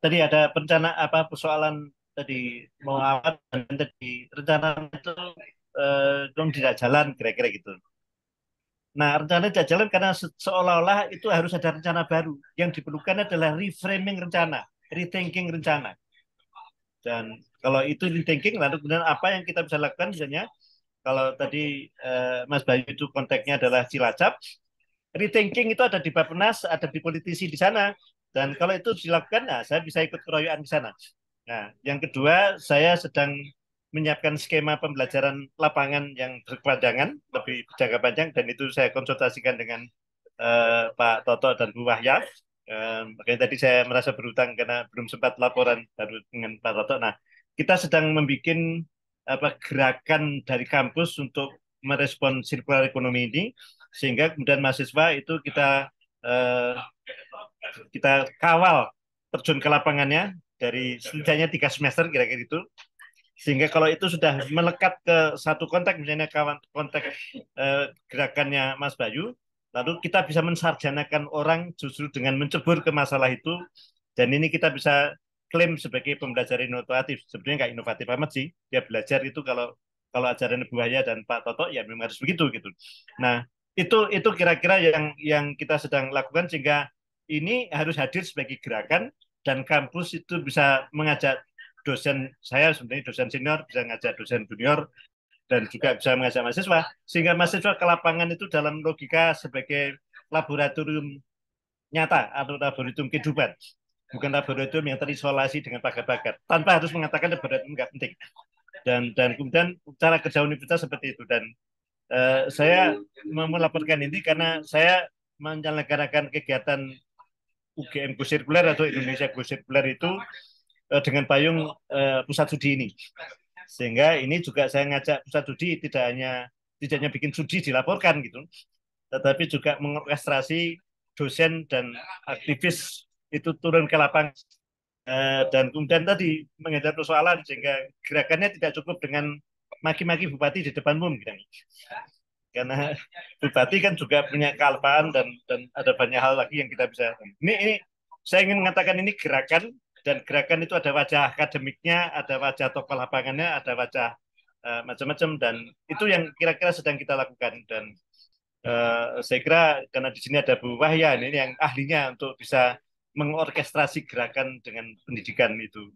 Tadi ada perencana apa persoalan tadi mau apa dan tadi rencana itu belum tidak jalan kira-kira gitu. Nah, rencana tidak jalan karena seolah-olah itu harus ada rencana baru. Yang diperlukan adalah reframing rencana, rethinking rencana. Dan kalau itu rethinking, lalu kemudian apa yang kita bisa lakukan misalnya, kalau tadi Mas Bayu itu konteksnya adalah Cilacap, rethinking itu ada di Bappenas, ada di politisi di sana. Dan kalau itu dilakukan, nah, saya bisa ikut keroyokan di sana. Nah, yang kedua, saya sedang menyiapkan skema pembelajaran lapangan yang berkepanjangan, lebih jangka panjang, dan itu saya konsultasikan dengan Pak Toto dan Bu Wahya. Makanya tadi saya merasa berhutang karena belum sempat laporan baru dengan Pak Toto. Nah, kita sedang membuat gerakan dari kampus untuk merespon circular ekonomi ini, sehingga kemudian mahasiswa itu eh, kita kawal terjun ke lapangannya dari setidaknya 3 semester kira-kira itu, sehingga kalau itu sudah melekat ke satu konteks misalnya konteks gerakannya Mas Bayu, lalu kita bisa mensarjanakan orang justru dengan mencebur ke masalah itu, dan ini kita bisa klaim sebagai pembelajaran inovatif. Sebenarnya nggak inovatif amat sih, dia belajar itu kalau kalau ajaran Bu Haya dan Pak Toto ya memang harus begitu gitu. Nah, itu kira-kira yang kita sedang lakukan, sehingga ini harus hadir sebagai gerakan, dan kampus itu bisa mengajak dosen, saya sebenarnya dosen senior bisa ngajak dosen junior, dan juga bisa mengajak mahasiswa, sehingga mahasiswa ke lapangan itu dalam logika sebagai laboratorium nyata atau laboratorium kehidupan, bukan laboratorium yang terisolasi dengan pagar-pagar, tanpa harus mengatakan laboratorium nggak penting. Dan kemudian cara kerja universitas seperti itu. Dan saya melaporkan ini karena saya menyelenggarakan kegiatan UGM Go Sirkuler atau Indonesia Go Sirkuler itu dengan payung pusat studi ini. Sehingga ini juga saya ngajak pusat studi tidak hanya bikin studi dilaporkan gitu, tetapi juga mengorkestrasi dosen dan aktivis itu turun ke lapangan, dan kemudian tadi menghadapi persoalan, sehingga gerakannya tidak cukup dengan maki-maki bupati di depan umum gitu. Karena bupati kan juga punya kealpaan, dan ada banyak hal lagi yang kita bisa. Ini saya ingin mengatakan ini gerakan, dan gerakan itu ada wajah akademiknya, ada wajah tokoh lapangannya, ada wajah macam-macam, dan itu yang kira-kira sedang kita lakukan. Dan saya kira karena di sini ada Bu Wahya ini yang ahlinya untuk bisa mengorkestrasi gerakan dengan pendidikan itu.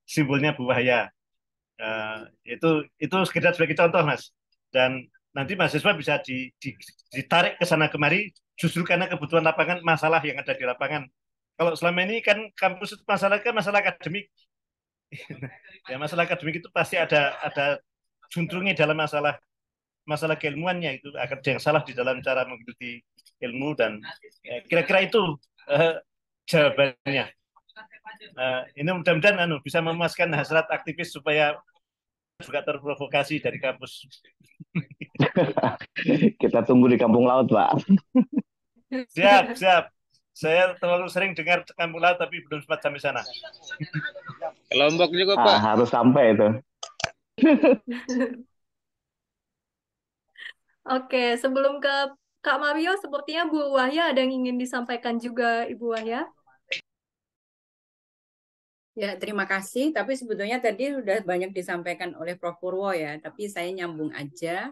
Simbolnya Bu Wahya. Itu sekedar sebagai contoh, Mas. Dan nanti mahasiswa bisa ditarik ke sana kemari justru karena kebutuhan lapangan, masalah yang ada di lapangan. Kalau selama ini kan kampus itu masalah akademik. Ya, masalah akademik itu pasti ada juntrungnya dalam masalah keilmuannya, itu akan ada yang salah di dalam cara mengikuti ilmu, dan kira-kira itu jawabannya. Ini mudah-mudahan bisa memuaskan hasrat aktivis supaya juga terprovokasi dari kampus. Kita tunggu di kampung laut, Pak. Siap, siap. Saya terlalu sering dengar kampung laut tapi belum sempat sampai sana. Lombok juga, Pak. Harus sampai itu. Oke, sebelum ke Kak Mario, sepertinya Bu Wahya ada yang ingin disampaikan juga, Ibu Wahya. Ya, terima kasih. Tapi sebetulnya tadi sudah banyak disampaikan oleh Prof. Purwo ya, tapi saya nyambung aja.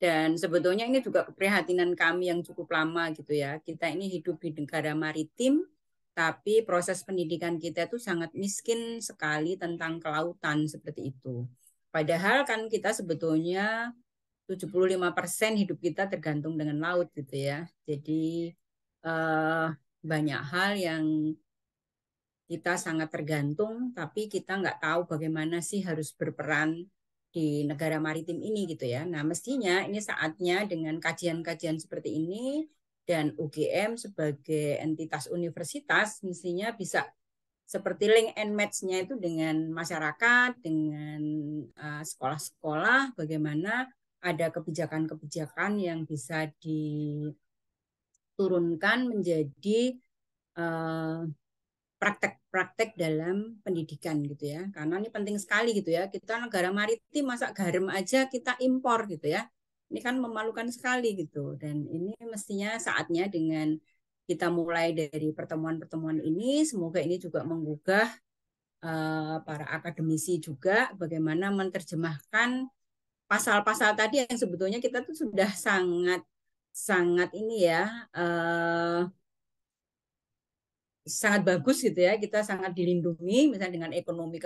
Dan sebetulnya ini juga keprihatinan kami yang cukup lama gitu ya. Kita ini hidup di negara maritim, tapi proses pendidikan kita itu sangat miskin sekali tentang kelautan seperti itu. Padahal kan kita sebetulnya 75% hidup kita tergantung dengan laut gitu ya. Jadi banyak hal yang kita sangat tergantung, tapi kita nggak tahu bagaimana sih harus berperan di negara maritim ini gitu ya. Nah, mestinya ini saatnya dengan kajian-kajian seperti ini dan UGM sebagai entitas universitas mestinya bisa seperti link and match-nya itu dengan masyarakat, dengan sekolah-sekolah, bagaimana ada kebijakan-kebijakan yang bisa diturunkan menjadi praktek-praktek dalam pendidikan gitu ya. Karena ini penting sekali gitu ya. Kita negara maritim, masa garam aja kita impor gitu ya. Ini kan memalukan sekali gitu. Dan ini mestinya saatnya dengan kita mulai dari pertemuan-pertemuan ini, semoga ini juga menggugah para akademisi juga bagaimana menerjemahkan pasal-pasal tadi yang sebetulnya kita tuh sudah sangat ini ya, sangat bagus gitu ya, kita sangat dilindungi misalnya dengan ekonomi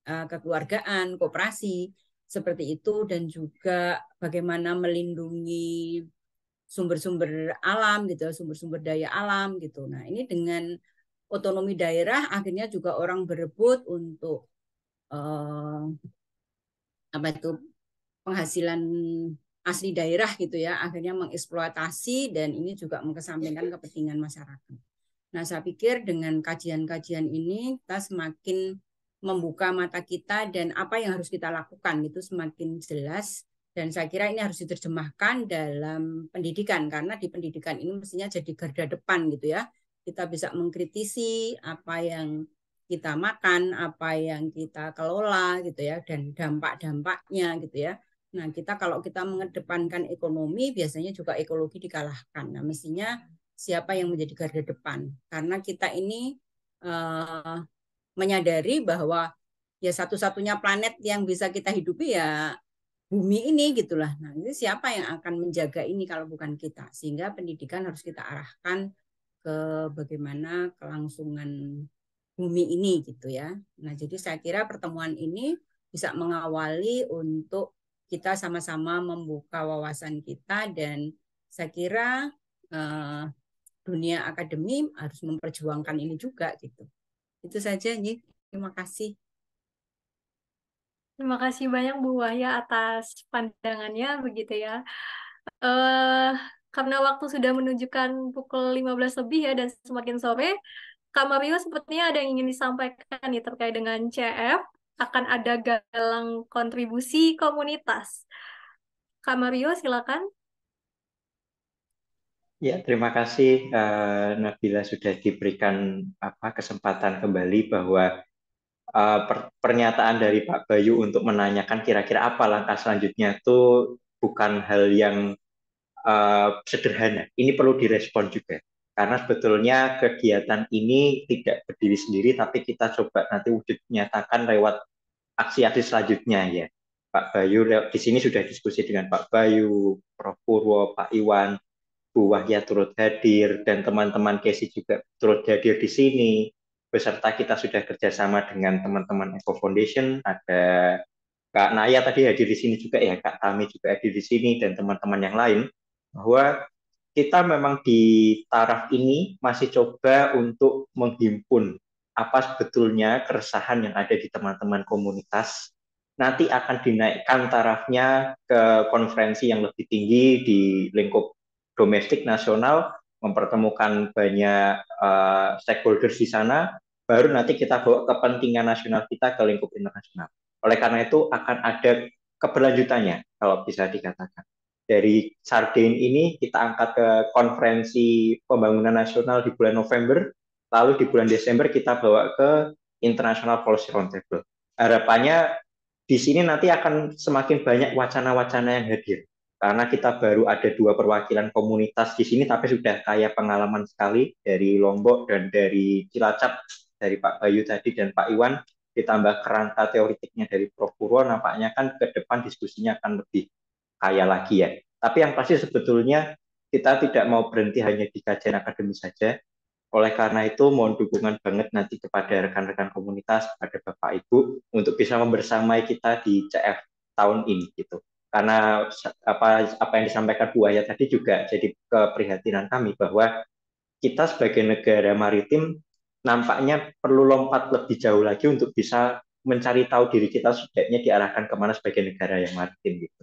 kekeluargaan, koperasi seperti itu, dan juga bagaimana melindungi sumber-sumber alam gitu, sumber-sumber daya alam gitu. Nah, ini dengan otonomi daerah akhirnya juga orang berebut untuk apa itu penghasilan asli daerah gitu ya, akhirnya mengeksploitasi dan ini juga mengesampingkan kepentingan masyarakat. Nah, saya pikir dengan kajian-kajian ini kita semakin membuka mata kita dan apa yang harus kita lakukan itu semakin jelas, dan saya kira ini harus diterjemahkan dalam pendidikan karena di pendidikan ini mestinya jadi garda depan gitu ya. Kita bisa mengkritisi apa yang kita makan, apa yang kita kelola gitu ya, dan dampak-dampaknya gitu ya. Nah, kalau kita mengedepankan ekonomi, biasanya juga ekologi dikalahkan. Nah, mestinya siapa yang menjadi garda depan? Karena kita ini menyadari bahwa ya satu-satunya planet yang bisa kita hidupi ya bumi ini gitulah. Nah, ini siapa yang akan menjaga ini kalau bukan kita? Sehingga pendidikan harus kita arahkan ke bagaimana kelangsungan bumi ini gitu ya. Nah, jadi saya kira pertemuan ini bisa mengawali untuk kita sama-sama membuka wawasan kita, dan saya kira dunia akademi harus memperjuangkan ini juga gitu. Itu saja nih. Terima kasih. Terima kasih banyak Bu Wahya atas pandangannya begitu ya. Karena waktu sudah menunjukkan pukul 15 lebih ya dan semakin sore, Kak Mario sepertinya ada yang ingin disampaikan nih terkait dengan CF, akan ada galang kontribusi komunitas. Kak Mario silakan. Ya, terima kasih Nabila sudah diberikan kesempatan kembali bahwa pernyataan dari Pak Bayu untuk menanyakan kira-kira apa langkah selanjutnya itu bukan hal yang sederhana. Ini perlu direspon juga. Karena sebetulnya kegiatan ini tidak berdiri sendiri, tapi kita coba nanti wujud nyatakan lewat aksi-aksi selanjutnya ya. Pak Bayu di sini sudah diskusi dengan Pak Bayu, Prof. Purwo, Pak Iwan, Bu Wahya turut hadir, dan teman-teman KESI juga turut hadir di sini. Beserta kita sudah kerjasama dengan teman-teman Eco Foundation, ada Kak Naya tadi hadir di sini juga ya, Kak Tami juga hadir di sini, dan teman-teman yang lain, bahwa kita memang di taraf ini masih coba untuk menghimpun apa sebetulnya keresahan yang ada di teman-teman komunitas. Nanti akan dinaikkan tarafnya ke konferensi yang lebih tinggi di lingkup domestik nasional, mempertemukan banyak stakeholders di sana, baru nanti kita bawa kepentingan nasional kita ke lingkup internasional. Oleh karena itu akan ada keberlanjutannya kalau bisa dikatakan. Dari Sarden ini kita angkat ke konferensi pembangunan nasional di bulan November, lalu di bulan Desember kita bawa ke International Policy Roundtable. Harapannya di sini nanti akan semakin banyak wacana-wacana yang hadir. Karena kita baru ada 2 perwakilan komunitas di sini, tapi sudah kaya pengalaman sekali dari Lombok dan dari Cilacap, dari Pak Bayu tadi dan Pak Iwan, ditambah kerangka teoritiknya dari Prof. Purwo, nampaknya kan ke depan diskusinya akan lebih kaya lagi ya. Tapi yang pasti sebetulnya kita tidak mau berhenti hanya di kajian akademis saja. Oleh karena itu, mohon dukungan banget nanti kepada rekan-rekan komunitas, kepada Bapak Ibu, untuk bisa membersamai kita di CF tahun ini gitu. Karena apa yang disampaikan Bu Aya tadi juga jadi keprihatinan kami bahwa kita sebagai negara maritim nampaknya perlu lompat lebih jauh lagi untuk bisa mencari tahu diri kita sebaiknya diarahkan kemana sebagai negara yang maritim gitu.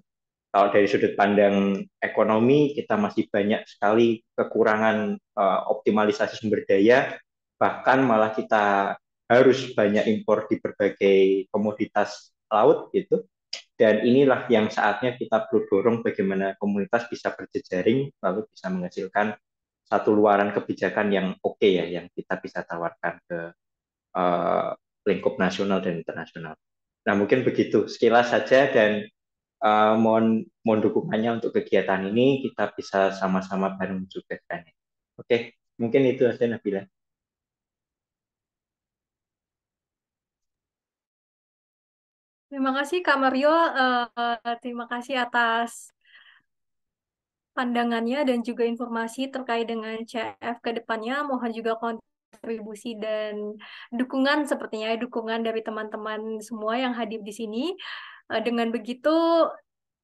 Kalau dari sudut pandang ekonomi, kita masih banyak sekali kekurangan optimalisasi sumber daya, bahkan malah kita harus banyak impor di berbagai komoditas laut gitu. Dan inilah yang saatnya kita perlu dorong bagaimana komunitas bisa berjejaring, lalu bisa menghasilkan satu luaran kebijakan yang oke ya, yang kita bisa tawarkan ke lingkup nasional dan internasional. Nah mungkin begitu sekilas saja dan mohon dukungannya untuk kegiatan ini kita bisa sama-sama bareng mensukseskannya. Oke, mungkin itu saja Nabila. Terima kasih Kak Mario, terima kasih atas pandangannya dan juga informasi terkait dengan CF ke depannya. Mohon juga kontribusi dan dukungan sepertinya dukungan dari teman-teman semua yang hadir di sini. Dengan begitu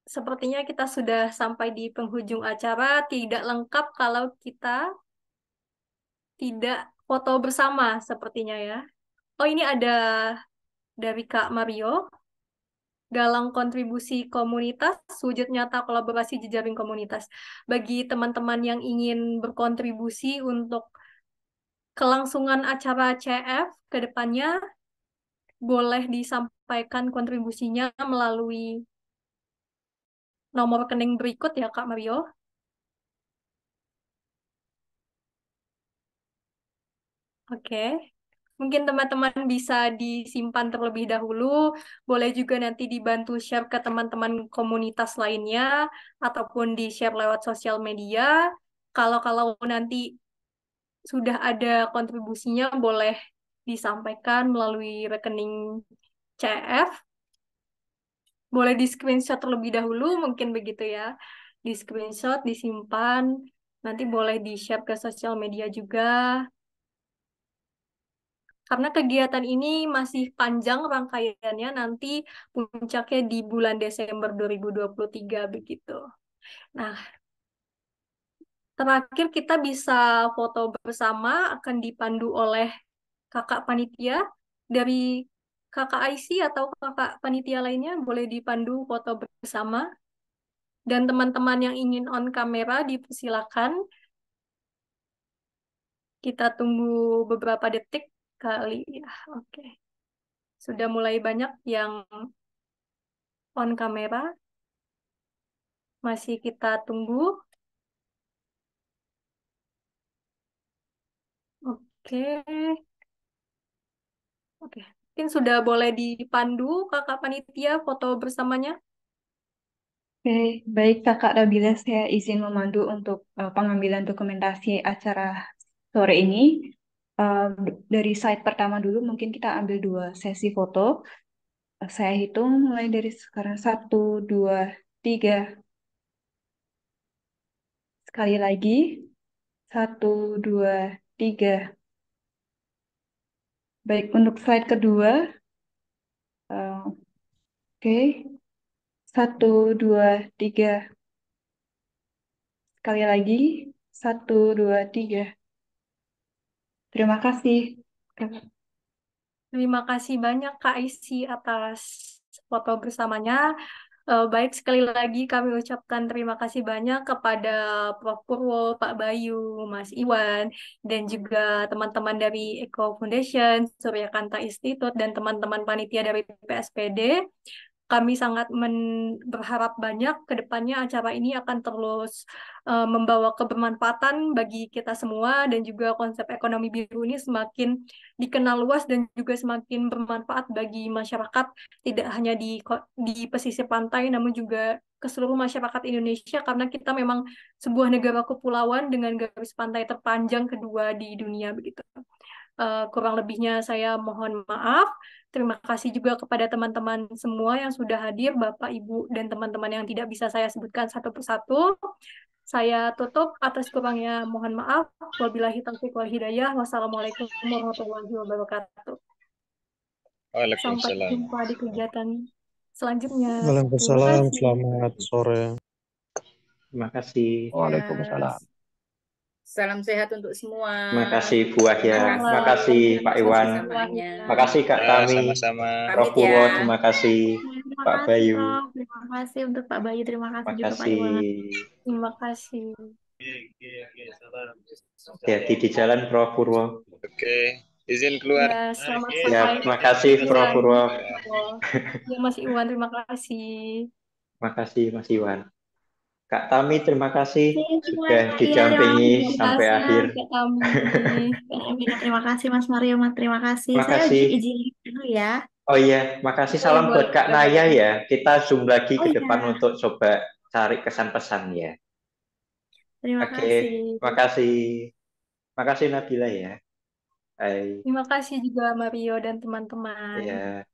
sepertinya kita sudah sampai di penghujung acara. Tidak lengkap kalau kita tidak foto bersama sepertinya ya. Oh, ini ada dari Kak Mario. Galang kontribusi komunitas, wujud nyata kolaborasi jejaring komunitas. Bagi teman-teman yang ingin berkontribusi untuk kelangsungan acara CF ke depannya, boleh disampaikan kontribusinya melalui nomor rekening berikut ya Kak Mario. Oke. Mungkin teman-teman bisa disimpan terlebih dahulu. Boleh juga nanti dibantu share ke teman-teman komunitas lainnya, ataupun di-share lewat sosial media. Kalau nanti sudah ada kontribusinya, boleh disampaikan melalui rekening CF. Boleh di-screenshot terlebih dahulu, mungkin begitu ya. Di-screenshot, disimpan, nanti boleh di-share ke sosial media juga. Karena kegiatan ini masih panjang rangkaiannya, nanti puncaknya di bulan Desember 2023 begitu. Nah, terakhir kita bisa foto bersama, akan dipandu oleh kakak panitia dari kakak IC atau kakak panitia lainnya, boleh dipandu foto bersama. Dan teman-teman yang ingin on kamera dipersilakan. Kita tunggu beberapa detik kali ya. Oke. Sudah mulai banyak yang on kamera. Masih kita tunggu. Oke. Oke. Mungkin sudah boleh dipandu kakak panitia foto bersamanya. Oke, baik Kakak Nabila, saya izin memandu untuk pengambilan dokumentasi acara sore ini. Dari slide pertama dulu, mungkin kita ambil 2 sesi foto. Saya hitung mulai dari sekarang 1, 2, 3. Sekali lagi, 1, 2, 3. Baik, untuk slide kedua, oke, 1, 2, 3. Sekali lagi, 1, 2, 3. Terima kasih. Terima kasih banyak Kak Isi atas foto bersamanya. Baik, sekali lagi kami ucapkan terima kasih banyak kepada Prof. Purwo, Pak Bayu, Mas Iwan, dan juga teman-teman dari Eco Foundation, Suryakanta Institute, dan teman-teman panitia dari PSPD. Kami sangat berharap banyak ke depannya acara ini akan terus membawa kebermanfaatan bagi kita semua, dan juga konsep ekonomi biru ini semakin dikenal luas dan juga semakin bermanfaat bagi masyarakat, tidak hanya di pesisir pantai, namun juga ke seluruh masyarakat Indonesia, karena kita memang sebuah negara kepulauan dengan garis pantai terpanjang kedua di dunia begitu. Kurang lebihnya saya mohon maaf. Terima kasih juga kepada teman-teman semua yang sudah hadir, Bapak, Ibu, dan teman-teman yang tidak bisa saya sebutkan satu persatu. Saya tutup, atas kurangnya mohon maaf. Wabillahi taufiq wal hidayah. Wassalamualaikum warahmatullahi wabarakatuh. Sampai Waalaikumsalam. jumpa di kegiatan selanjutnya. Terima Waalaikumsalam, kasih. selamat sore. Terima kasih. Waalaikumsalam. Salam sehat untuk semua. Terima kasih Bu Wahya. Terima kasih Pak Iwan. Terima kasih Kak Ya, Tami. sama-sama. Prof. Pamit Purwo, ya. terima kasih. Terima Pak kasih, Bayu. Prof. Terima kasih untuk Pak Bayu. Terima kasih Terima juga Pak kasih. Iwan. Terima kasih. Salam. Hati-hati di jalan Prof. Purwo. Oke, izin keluar. Ya, selamat Oke. Ya, sampai terima kasih Prof. tujuan. Purwo. Ya, Mas Iwan, terima kasih. Terima kasih Mas Iwan. Kak Tami, terima kasih sudah Iya, didampingi Terima sampai kasih, akhir. Kak Tami. Kak Amina, terima kasih Mas Mario, terima kasih. Terima Saya kasih. izin dulu ya. Oh iya, makasih Oke, salam buat Kak boleh. Naya ya. Kita zoom lagi Oh ke iya, depan untuk coba cari kesan-pesan ya. terima Oke, kasih. makasih. Makasih Nabila ya. Hai. Terima kasih juga Mario dan teman-teman. Ya.